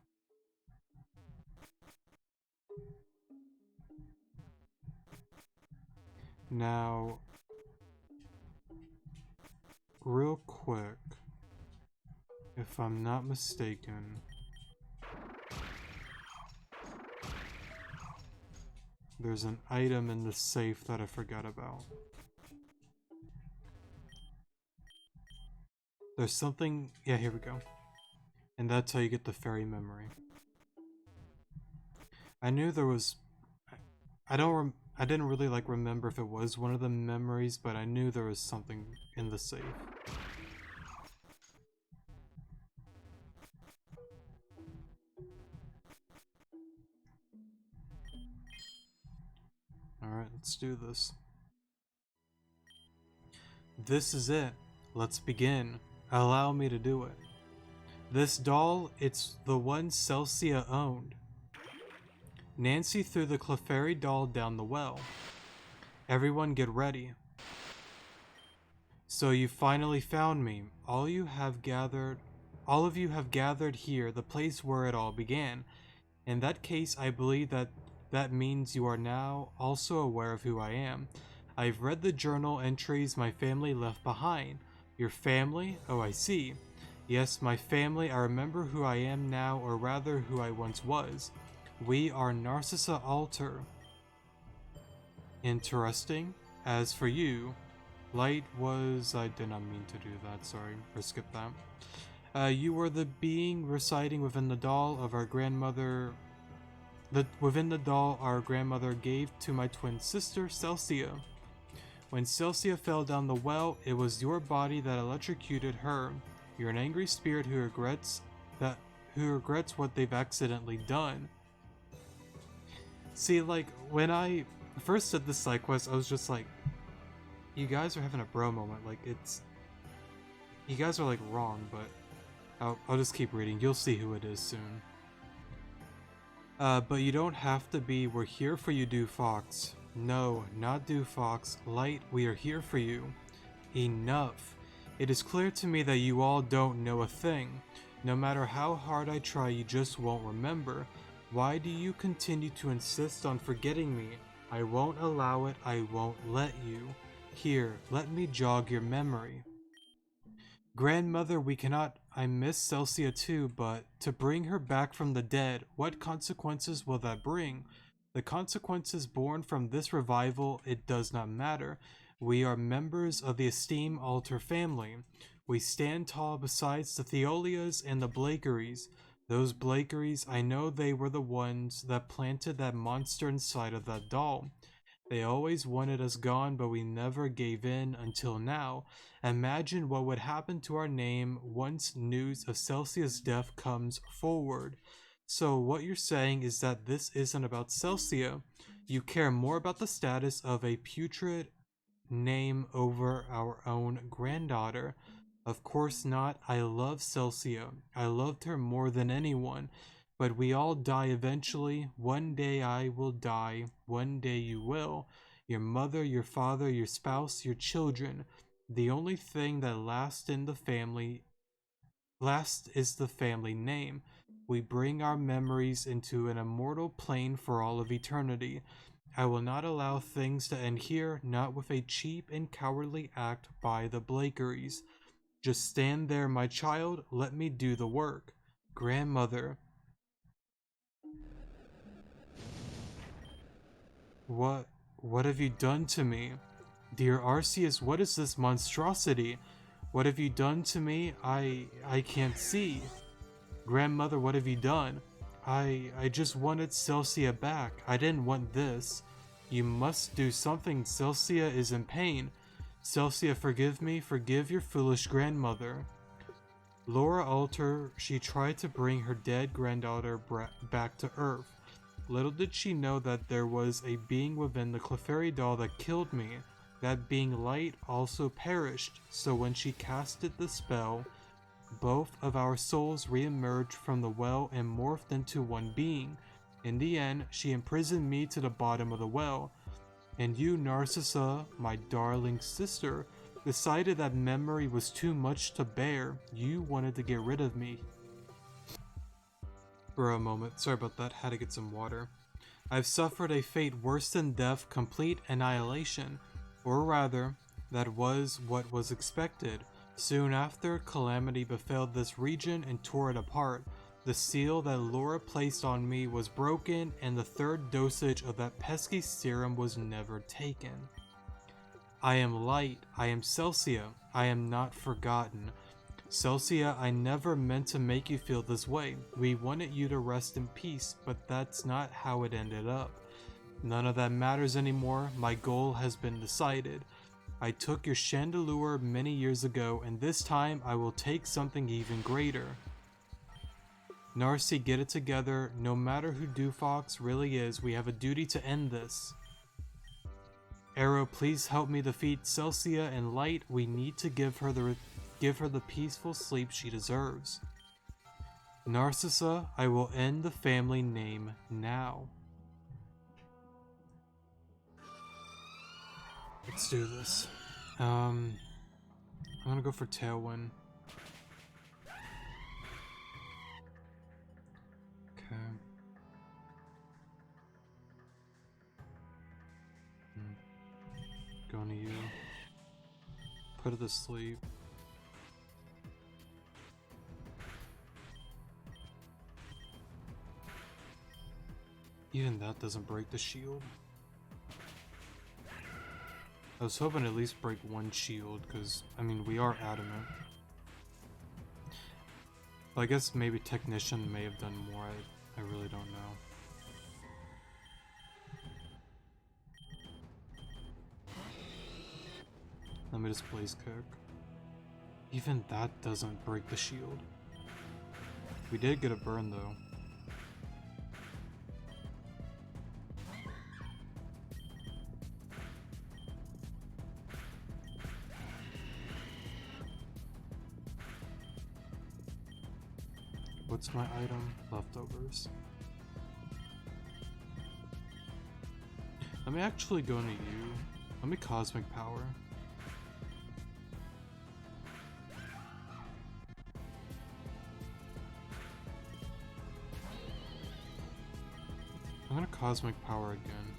Now, real quick, if I'm not mistaken, there's an item in the safe that I forgot about. There's something, yeah, here we go. And that's how you get the fairy memory. I knew there was, I didn't really remember if it was one of the memories, but I knew there was something in the safe. Alright, let's do this. This is it. Let's begin. Allow me to do it. This doll, it's the one Celsius owned. Nancy threw the Clefairy doll down the well. Everyone get ready. So you finally found me. All of you have gathered here, the place where it all began. In that case, I believe that means you are now also aware of who I am. I've read the journal entries my family left behind. Your family? Oh, I see. Yes, my family. I remember who I am now, or rather who I once was. We are Narcissa Alter. Interesting. As for you, Light was... I did not mean to do that, sorry. Or skip that. You were the being residing within the doll of our grandmother... within the doll our grandmother gave to my twin sister, Celsius. When Celsius fell down the well, it was your body that electrocuted her. You're an angry spirit who regrets what they've accidentally done. See, when I first did this Sidequest, I was just like, you guys are having a bro moment. You guys are like wrong, but I'll just keep reading. You'll see who it is soon. But you don't have to be. We're here for you, Dewfox. No, not Dewfox. Light, we are here for you. Enough. It is clear to me that you all don't know a thing. No matter how hard I try, you just won't remember. Why do you continue to insist on forgetting me? I won't allow it. I won't let you. Here, let me jog your memory. Grandmother, we cannot. I miss Celsia too, but to bring her back from the dead, what consequences will that bring? The consequences born from this revival, it does not matter. We are members of the esteemed Alter family. We stand tall beside the Theolias and the Blakeries. Those Blakeries, I know they were the ones that planted that monster inside of that doll. They always wanted us gone, but we never gave in until now. Imagine what would happen to our name once news of Celsia's death comes forward. So what you're saying is that this isn't about Celsia. You care more about the status of a putrid name over our own granddaughter. Of course not. I love Celsia. I loved her more than anyone. But we all die eventually. One day I will die. One day you will. Your mother, your father, your spouse, your children. The only thing that lasts is the family name. We bring our memories into an immortal plane for all of eternity. I will not allow things to end here, not with a cheap and cowardly act by the Blakeries. Just stand there, my child. Let me do the work. Grandmother. What have you done to me? Dear Arceus, what is this monstrosity? What have you done to me? I can't see. Grandmother, what have you done? I just wanted Celsia back. I didn't want this. You must do something. Celsia is in pain. Celsia, forgive me. Forgive your foolish grandmother. Laura Alter, she tried to bring her dead granddaughter back to Earth. Little did she know that there was a being within the Clefairy doll that killed me. That being Light also perished, so when she casted the spell, both of our souls re-emerged from the well and morphed into one being. In the end, she imprisoned me to the bottom of the well. And you, Narcissa, my darling sister, decided that memory was too much to bear. You wanted to get rid of me. For a moment, sorry about that, had to get some water. I've suffered a fate worse than death, complete annihilation. Or rather, that was what was expected. Soon after, calamity befell this region and tore it apart. The seal that Laura placed on me was broken, and the third dosage of that pesky serum was never taken. I am Light. I am Celsia. I am not forgotten. Celsia, I never meant to make you feel this way. We wanted you to rest in peace, but that's not how it ended up. None of that matters anymore. My goal has been decided. I took your chandelier many years ago, and this time I will take something even greater. Narcy, get it together. No matter who Dewfox really is, we have a duty to end this. Arrow, please help me defeat Celsia and Light. We need to give her the peaceful sleep she deserves. Narcissa, I will end the family name now. Let's do this. I'm gonna go for Tailwind. Okay. Going to you. Put it to sleep. Even that doesn't break the shield. I was hoping to at least break one shield, because, I mean, we are adamant. But I guess maybe Technician may have done more, I really don't know. Let me just Blaze Kick. Even that doesn't break the shield. We did get a burn though. what's my item? Leftovers. Let me actually go into you. Let me Cosmic Power. I'm gonna Cosmic Power again.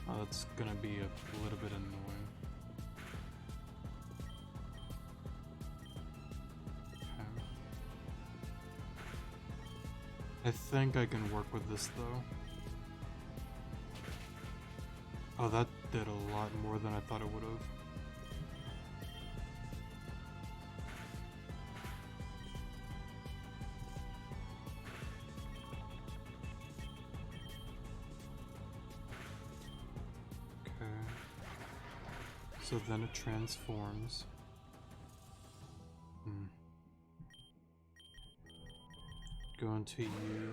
Oh, that's gonna be a little bit annoying. Okay. I think I can work with this though. Oh, that did a lot more than I thought it would have. So then it transforms. Go into you.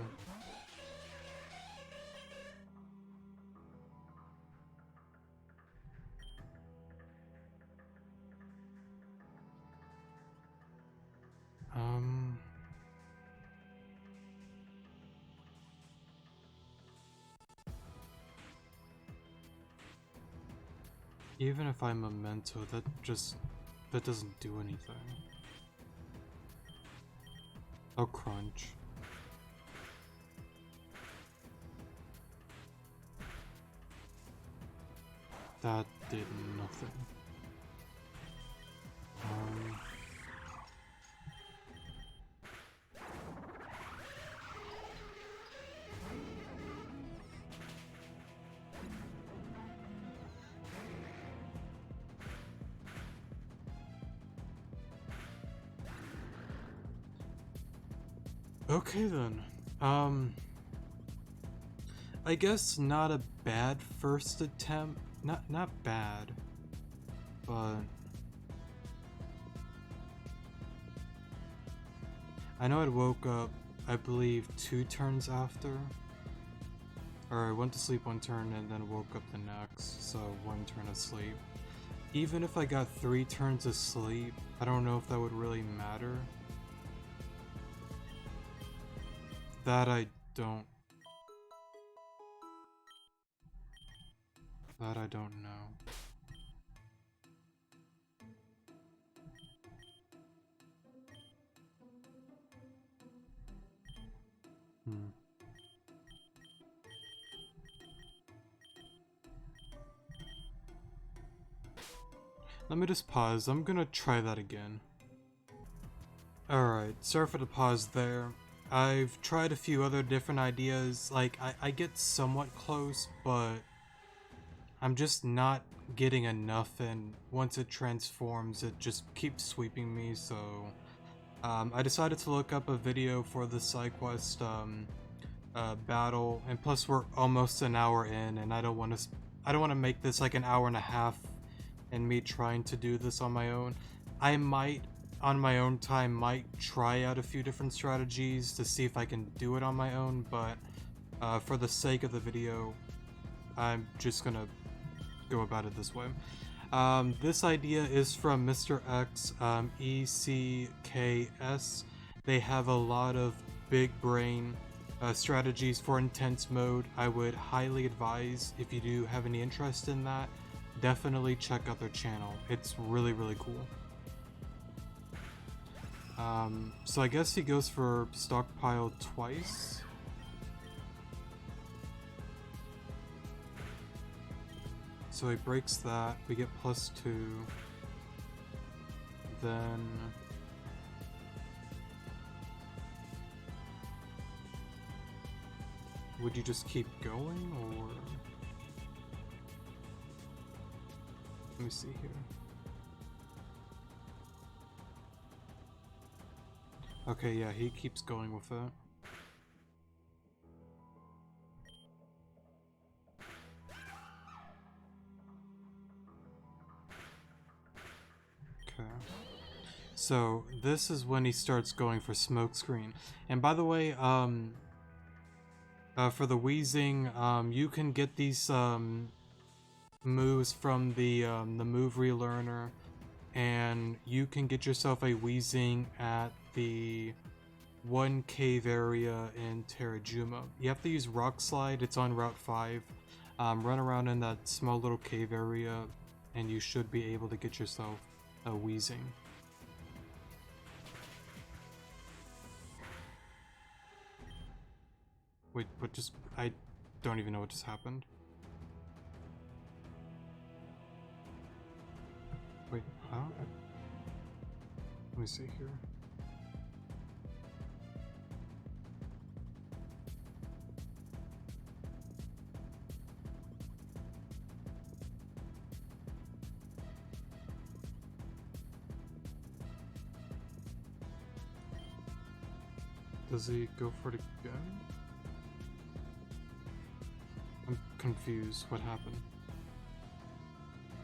Even if I memento, that doesn't do anything. Oh, crunch. That did nothing. Okay then. I guess not a bad first attempt. Not bad, but I know I woke up, I believe, 2 turns after. Or I went to sleep 1 turn and then woke up the next, so 1 turn of sleep. Even if I got 3 turns of sleep, I don't know if that would really matter. That I don't know. Let me just pause. I'm gonna try that again. Alright, sorry for the pause there. I've tried a few other different ideas. Like, I get somewhat close, but I'm just not getting enough, and once it transforms, it just keeps sweeping me, so I decided to look up a video for the Sidequest battle, and plus we're almost an hour in, and I don't want to make this like an hour and a half and me trying to do this on my own. I might, on my own time, might try out a few different strategies to see if I can do it on my own, but for the sake of the video, I'm just gonna go about it this way. This idea is from Mr. X, ECKS. They have a lot of big brain strategies for intense mode. I would highly advise, if you do have any interest in that, definitely check out their channel. It's really, really cool. So I guess he goes for stockpile twice. So he breaks that, we get +2. Then would you just keep going, or let me see here. Okay, yeah, he keeps going with it. Okay. So this is when he starts going for smokescreen. And by the way, for the wheezing, you can get these moves from the move relearner, and you can get yourself a wheezing at the one cave area in Terrajuma. You have to use Rock Slide, it's on Route 5. Run around in that small little cave area and you should be able to get yourself a wheezing. Wait, what just... I don't even know what just happened. Wait, huh? Let me see here. Does he go for it again? I'm confused. What happened?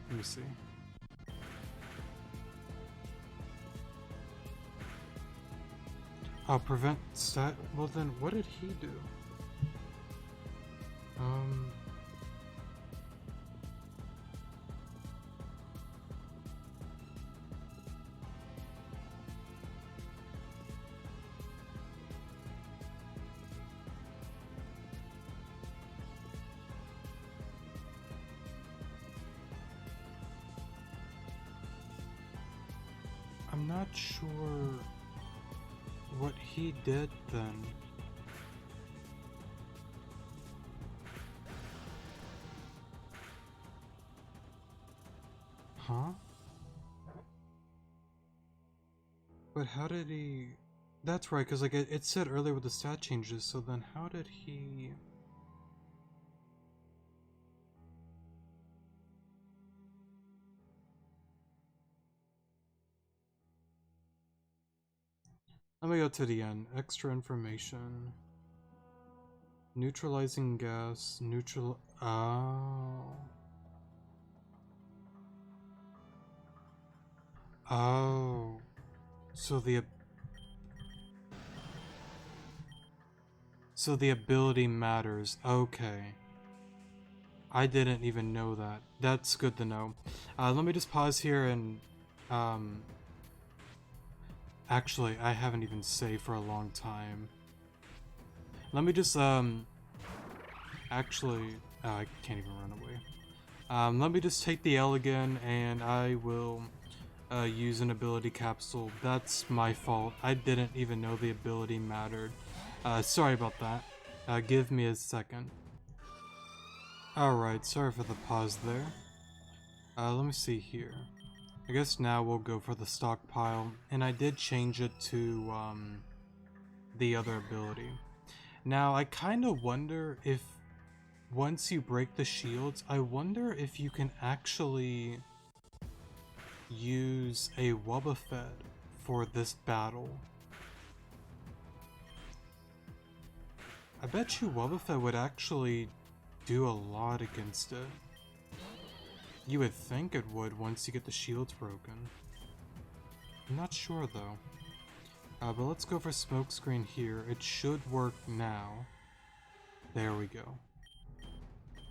Let me see. Oh, prevent stat. Well then, what did he do? I'm not sure what he did then. Huh? But how did he... That's right, because like it said earlier with the stat changes, so then how did he... Let me go to the end. Extra information. Neutralizing gas. Oh. Oh. So the ability matters. Okay. I didn't even know that. That's good to know. Let me just pause here and actually, I haven't even saved for a long time. Let me just, actually, I can't even run away. Let me just take the L again, and I will, use an ability capsule. That's my fault. I didn't even know the ability mattered. Sorry about that. Give me a second. Alright, sorry for the pause there. Let me see here. I guess now we'll go for the stockpile, and I did change it to the other ability. Now I kind of wonder if once you break the shields, I wonder if you can actually use a Wobbuffet for this battle. I bet you Wobbuffet would actually do a lot against it. You would think it would once you get the shields broken. I'm not sure though. But let's go for smokescreen here. It should work now. There we go.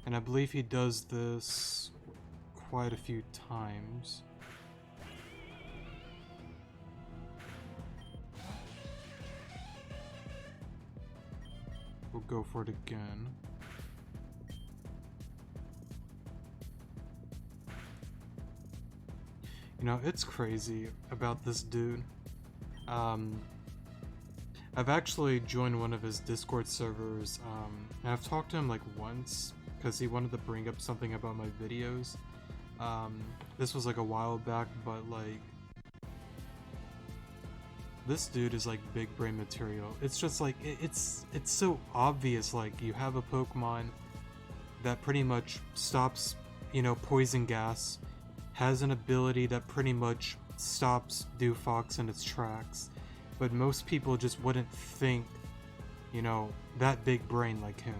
And I believe he does this quite a few times. We'll go for it again. You know, it's crazy about this dude. I've actually joined one of his Discord servers, and I've talked to him like once, because he wanted to bring up something about my videos. This was like a while back, but like, this dude is like big brain material. It's just like, it's so obvious, like, you have a Pokemon that pretty much stops, you know, poison gas, has an ability that pretty much stops Dewfox in its tracks, but most people just wouldn't think, you know, that big brain like him.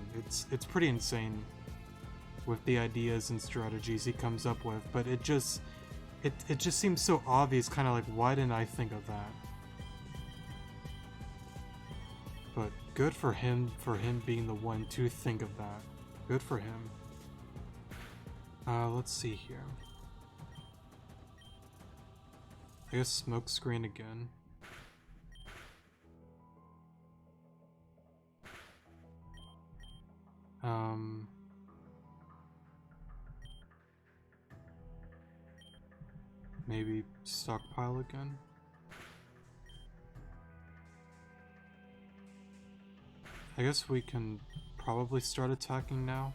It's pretty insane with the ideas and strategies he comes up with, but it just seems so obvious, kind of like, why didn't I think of that? But good for him being the one to think of that. Good for him. Let's see here. I guess smoke screen again. Maybe stockpile again. I guess we can probably start attacking now.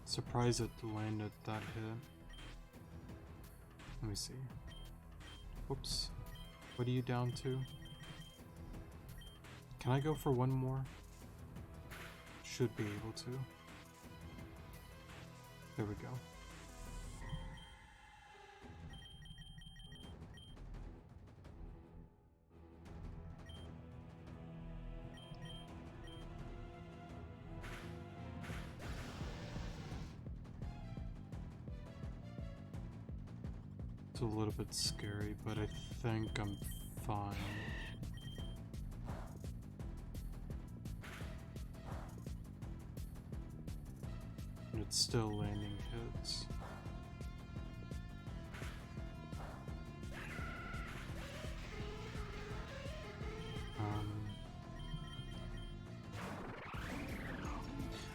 Surprised it landed that hit. Let me see. Whoops. What are you down to? Can I go for one more? Should be able to. There we go. It's a little bit scary, but I think I'm fine. And it's still landing hits.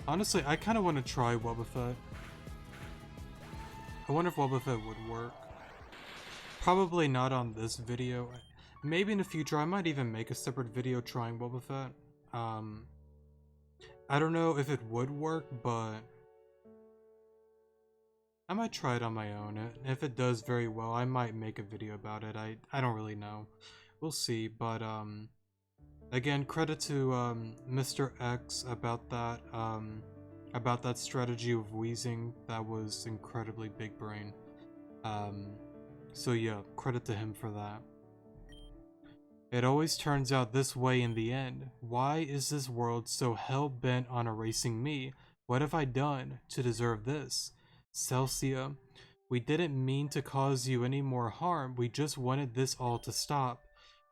Honestly, I kind of want to try Wobbuffet. I wonder if Wobbuffet would work. Probably not on this video. Maybe in the future I might even make a separate video trying Wobbuffet. I don't know if it would work, but I might try it on my own. If it does very well, I might make a video about it. I don't really know. We'll see, but again, credit to Mr. X about that strategy of wheezing. That was incredibly big brain. So yeah, credit to him for that. It always turns out this way in the end. Why is this world so hell-bent on erasing me? What have I done to deserve this? Celsium, we didn't mean to cause you any more harm. We just wanted this all to stop.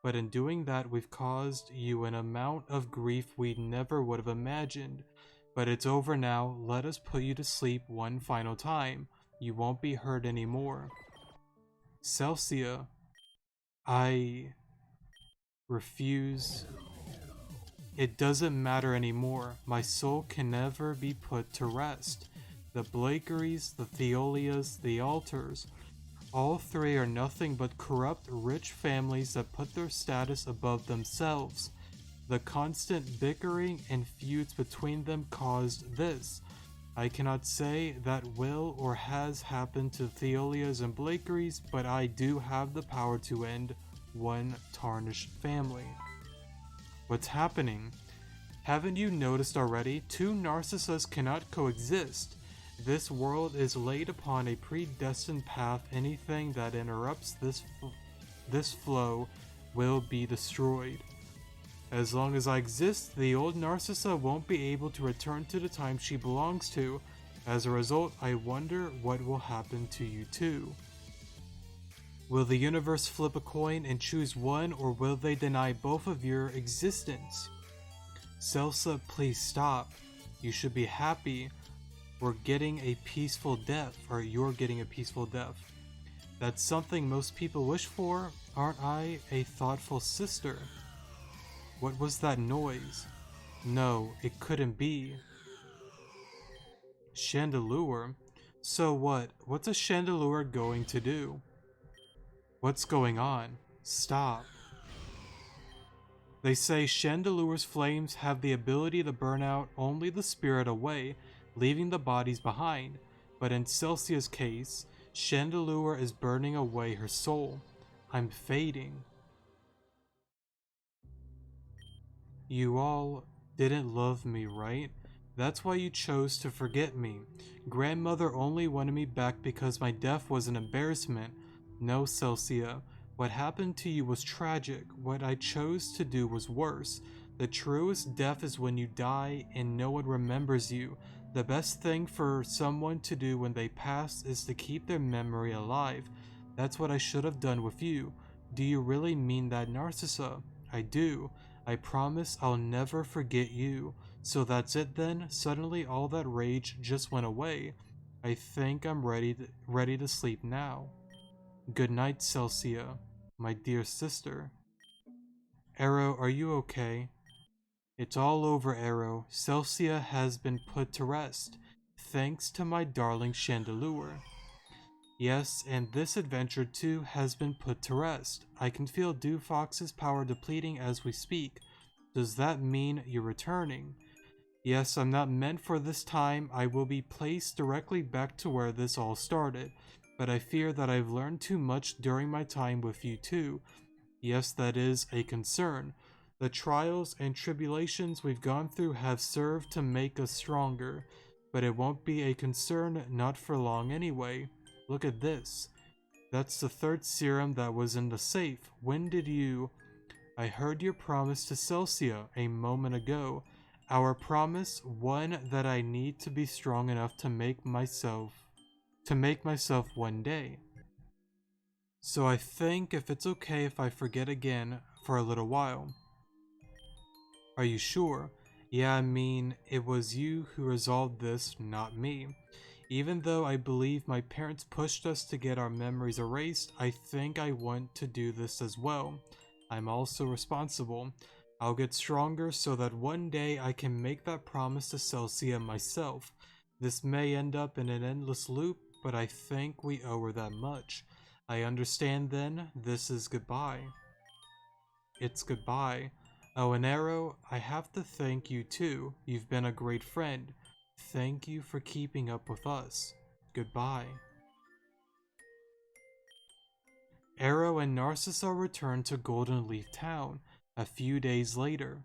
But in doing that, we've caused you an amount of grief we never would have imagined. But it's over now. Let us put you to sleep one final time. You won't be hurt anymore. Celsius, I refuse. It doesn't matter anymore. My soul can never be put to rest. The Blakeries, the Theolias, the Altars, all three are nothing but corrupt, rich families that put their status above themselves. The constant bickering and feuds between them caused this. I cannot say that will or has happened to Theolias and Blakeries, but I do have the power to end one tarnished family. What's happening? Haven't you noticed already? Two Narcissas cannot coexist. This world is laid upon a predestined path. Anything that interrupts this flow will be destroyed. As long as I exist, the old Narcissa won't be able to return to the time she belongs to. As a result, I wonder what will happen to you too. Will the universe flip a coin and choose one, or will they deny both of your existence? Celsa, please stop. You should be happy. We're getting a peaceful death, or you're getting a peaceful death. That's something most people wish for. Aren't I a thoughtful sister? What was that noise? No, it couldn't be. Chandelure? So what? What's a chandelure going to do? What's going on? Stop. They say chandelure's flames have the ability to burn out only the spirit away, leaving the bodies behind. But in Celsia's case, chandelure is burning away her soul. I'm fading. You all didn't love me, right? That's why you chose to forget me. Grandmother only wanted me back because my death was an embarrassment. No, Celsia. What happened to you was tragic. What I chose to do was worse. The truest death is when you die and no one remembers you. The best thing for someone to do when they pass is to keep their memory alive. That's what I should have done with you. Do you really mean that, Narcissa? I do. I promise I'll never forget you. So that's it then? Suddenly all that rage just went away. I think I'm ready to sleep now. Good night, Celsia, my dear sister. Arrow, are you okay? It's all over, Arrow. Celsia has been put to rest, thanks to my darling Chandelure. Yes, and this adventure too has been put to rest. I can feel Dewfox's power depleting as we speak. Does that mean you're returning? Yes, I'm not meant for this time. I will be placed directly back to where this all started. But I fear that I've learned too much during my time with you too. Yes, that is a concern. The trials and tribulations we've gone through have served to make us stronger. But it won't be a concern, not for long anyway. Look at this. That's the third serum that was in the safe. When did you... I heard your promise to Celsia a moment ago. Our promise, one that I need to be strong enough to make myself one day. So I think if it's okay if I forget again for a little while. Are you sure? Yeah, I mean, it was you who resolved this, not me. Even though I believe my parents pushed us to get our memories erased, I think I want to do this as well. I'm also responsible. I'll get stronger so that one day I can make that promise to Celsia myself. This may end up in an endless loop, but I think we owe her that much. I understand then, this is goodbye. It's goodbye. Oh, and Arrow, I have to thank you too. You've been a great friend. Thank you for keeping up with us. Goodbye. Arrow and Narcissa returned to Golden Leaf Town a few days later.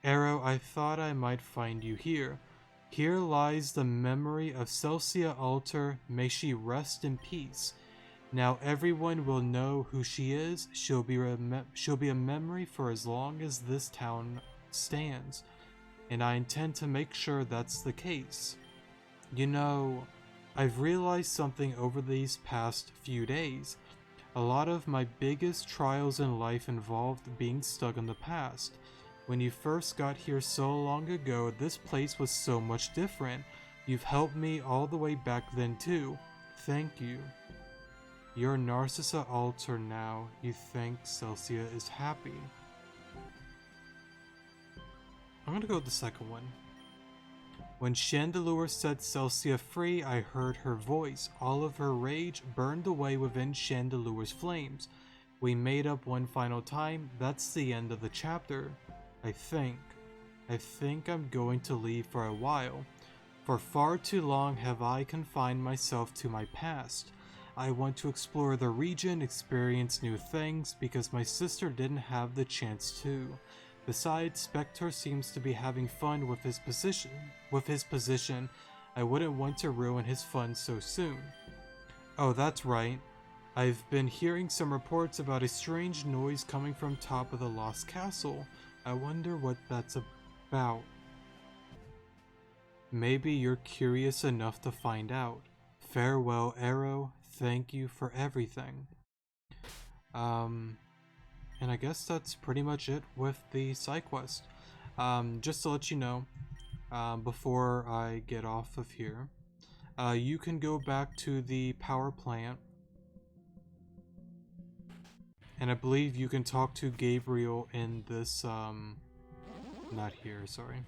Arrow, I thought I might find you here. Here lies the memory of Celsia Alter. May she rest in peace. Now everyone will know who she is. She'll be a memory for as long as this town stands, and I intend to make sure that's the case. You know, I've realized something over these past few days. A lot of my biggest trials in life involved being stuck in the past. When you first got here so long ago, this place was so much different. You've helped me all the way back then too. Thank you. You're Narcissa Alter now. You think Celsia is happy. I'm gonna go with the second one. When Chandelure set Celsia free, I heard her voice. All of her rage burned away within Chandelure's flames. We made up one final time. That's the end of the chapter. I think I'm going to leave for a while. For far too long have I confined myself to my past. I want to explore the region, experience new things, because my sister didn't have the chance to. Besides, Spectre seems to be having fun with his position. I wouldn't want to ruin his fun so soon. Oh, that's right. I've been hearing some reports about a strange noise coming from top of the Lost Castle. I wonder what that's about. Maybe you're curious enough to find out. Farewell, Arrow. Thank you for everything. And I guess that's pretty much it with the side quest. Just to let you know, before I get off of here, you can go back to the power plant, and I believe you can talk to Gabriel in this, not here, sorry.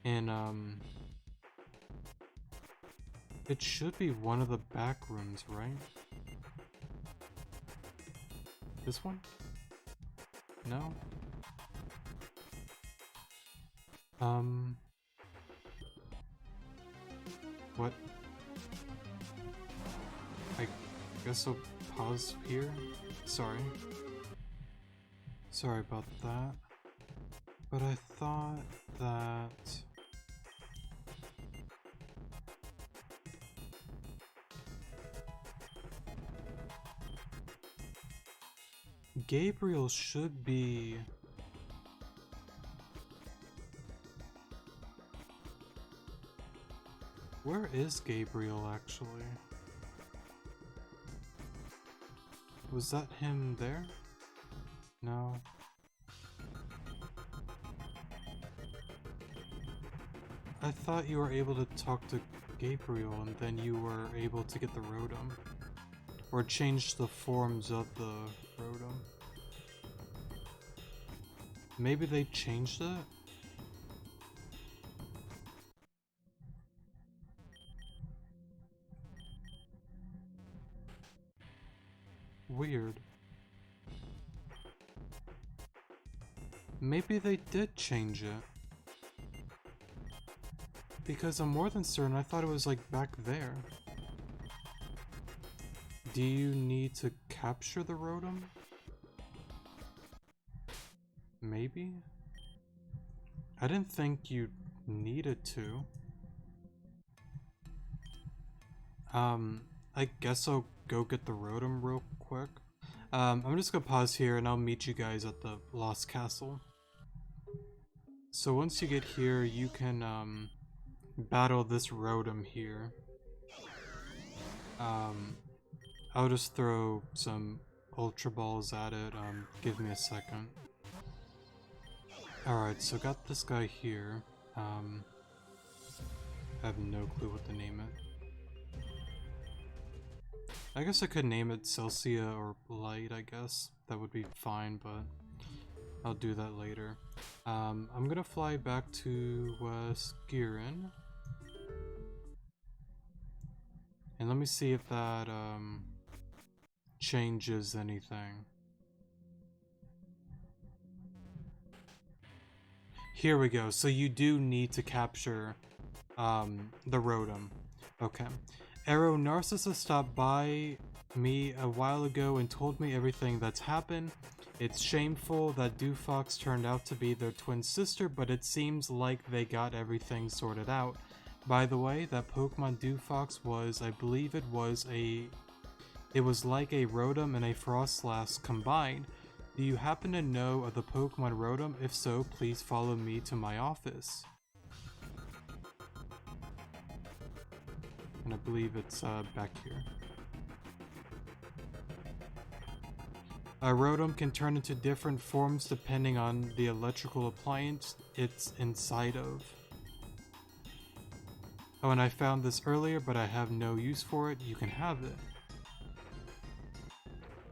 And, it should be one of the back rooms, right? This one? No? What? I guess I'll pause here? Sorry. Sorry about that. But I thought that... Gabriel should be... Where is Gabriel actually? Was that him there? No. I thought you were able to talk to Gabriel and then you were able to get the Rotom. Or change the forms of the Rotom. Maybe they changed it? Weird. Maybe they did change it. Because I'm more than certain I thought it was like back there. Do you need to capture the Rotom? Maybe? I didn't think you needed to. I guess I'll go get the Rotom real quick. I'm just gonna pause here and I'll meet you guys at the Lost Castle. So once you get here, you can, battle this Rotom here. I'll just throw some Ultra Balls at it, give me a second. Alright, so got this guy here. I have no clue what to name it. I guess I could name it Celsium or Light, I guess. That would be fine, but I'll do that later. I'm gonna fly back to Skirin. And let me see if that, changes anything. Here we go. So you do need to capture, the Rotom. Okay. Arrow, Narcissa stopped by me a while ago and told me everything that's happened. It's shameful that Dewfox turned out to be their twin sister, but it seems like they got everything sorted out. By the way, that Pokemon Dewfox was, I believe it was like a Rotom and a Frostlass combined. Do you happen to know of the Pokemon Rotom? If so, please follow me to my office. And I believe it's back here. A Rotom can turn into different forms depending on the electrical appliance it's inside of. Oh, and I found this earlier, but I have no use for it. You can have it.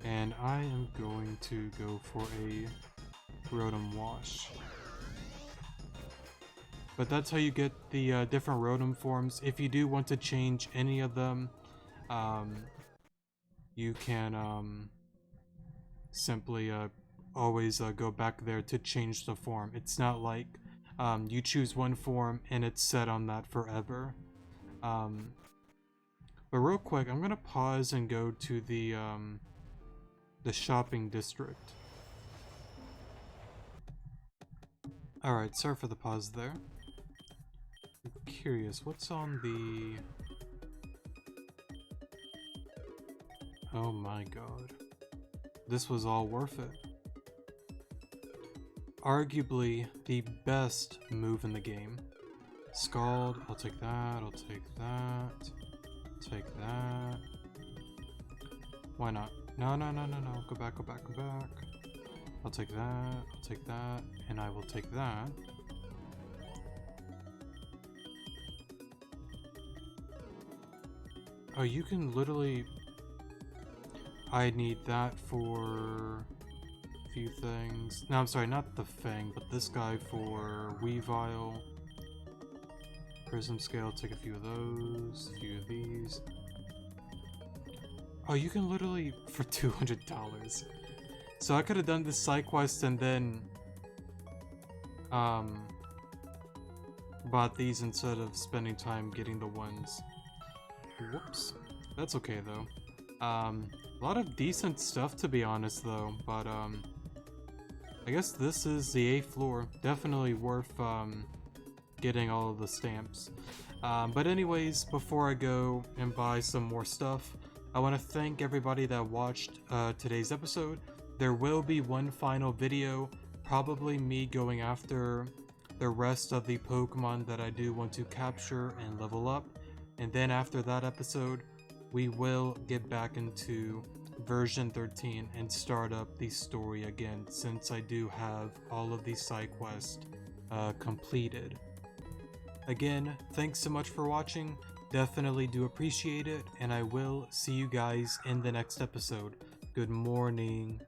And I am going to go for a Rotom Wash. But that's how you get the different Rotom forms. If you do want to change any of them, you can simply always go back there to change the form. It's not like you choose one form and it's set on that forever. But real quick, I'm gonna pause and go to the shopping district. Alright, sorry for the pause there. I'm curious, what's on the... Oh my god. This was all worth it. Arguably the best move in the game. Scald, I'll take that, I'll take that, take that. Why not? No, no, no, no, no, go back, go back, go back. I'll take that, and I will take that. Oh, you can literally... I need that for a few things. No, I'm sorry, not the Fang, but this guy for Weavile. Prism Scale, take a few of those, a few of these. Oh, you can literally... for $200. So I could have done this side quest and then bought these instead of spending time getting the ones. Whoops. That's okay though. A lot of decent stuff to be honest though, but I guess this is the 8th floor. Definitely worth getting all of the stamps. But anyways, before I go and buy some more stuff, I want to thank everybody that watched today's episode. There will be one final video, probably me going after the rest of the Pokemon that I do want to capture and level up. And then after that episode, we will get back into version 13 and start up the story again, since I do have all of these side quests completed. Again, thanks so much for watching. Definitely do appreciate it, and I will see you guys in the next episode. Good morning.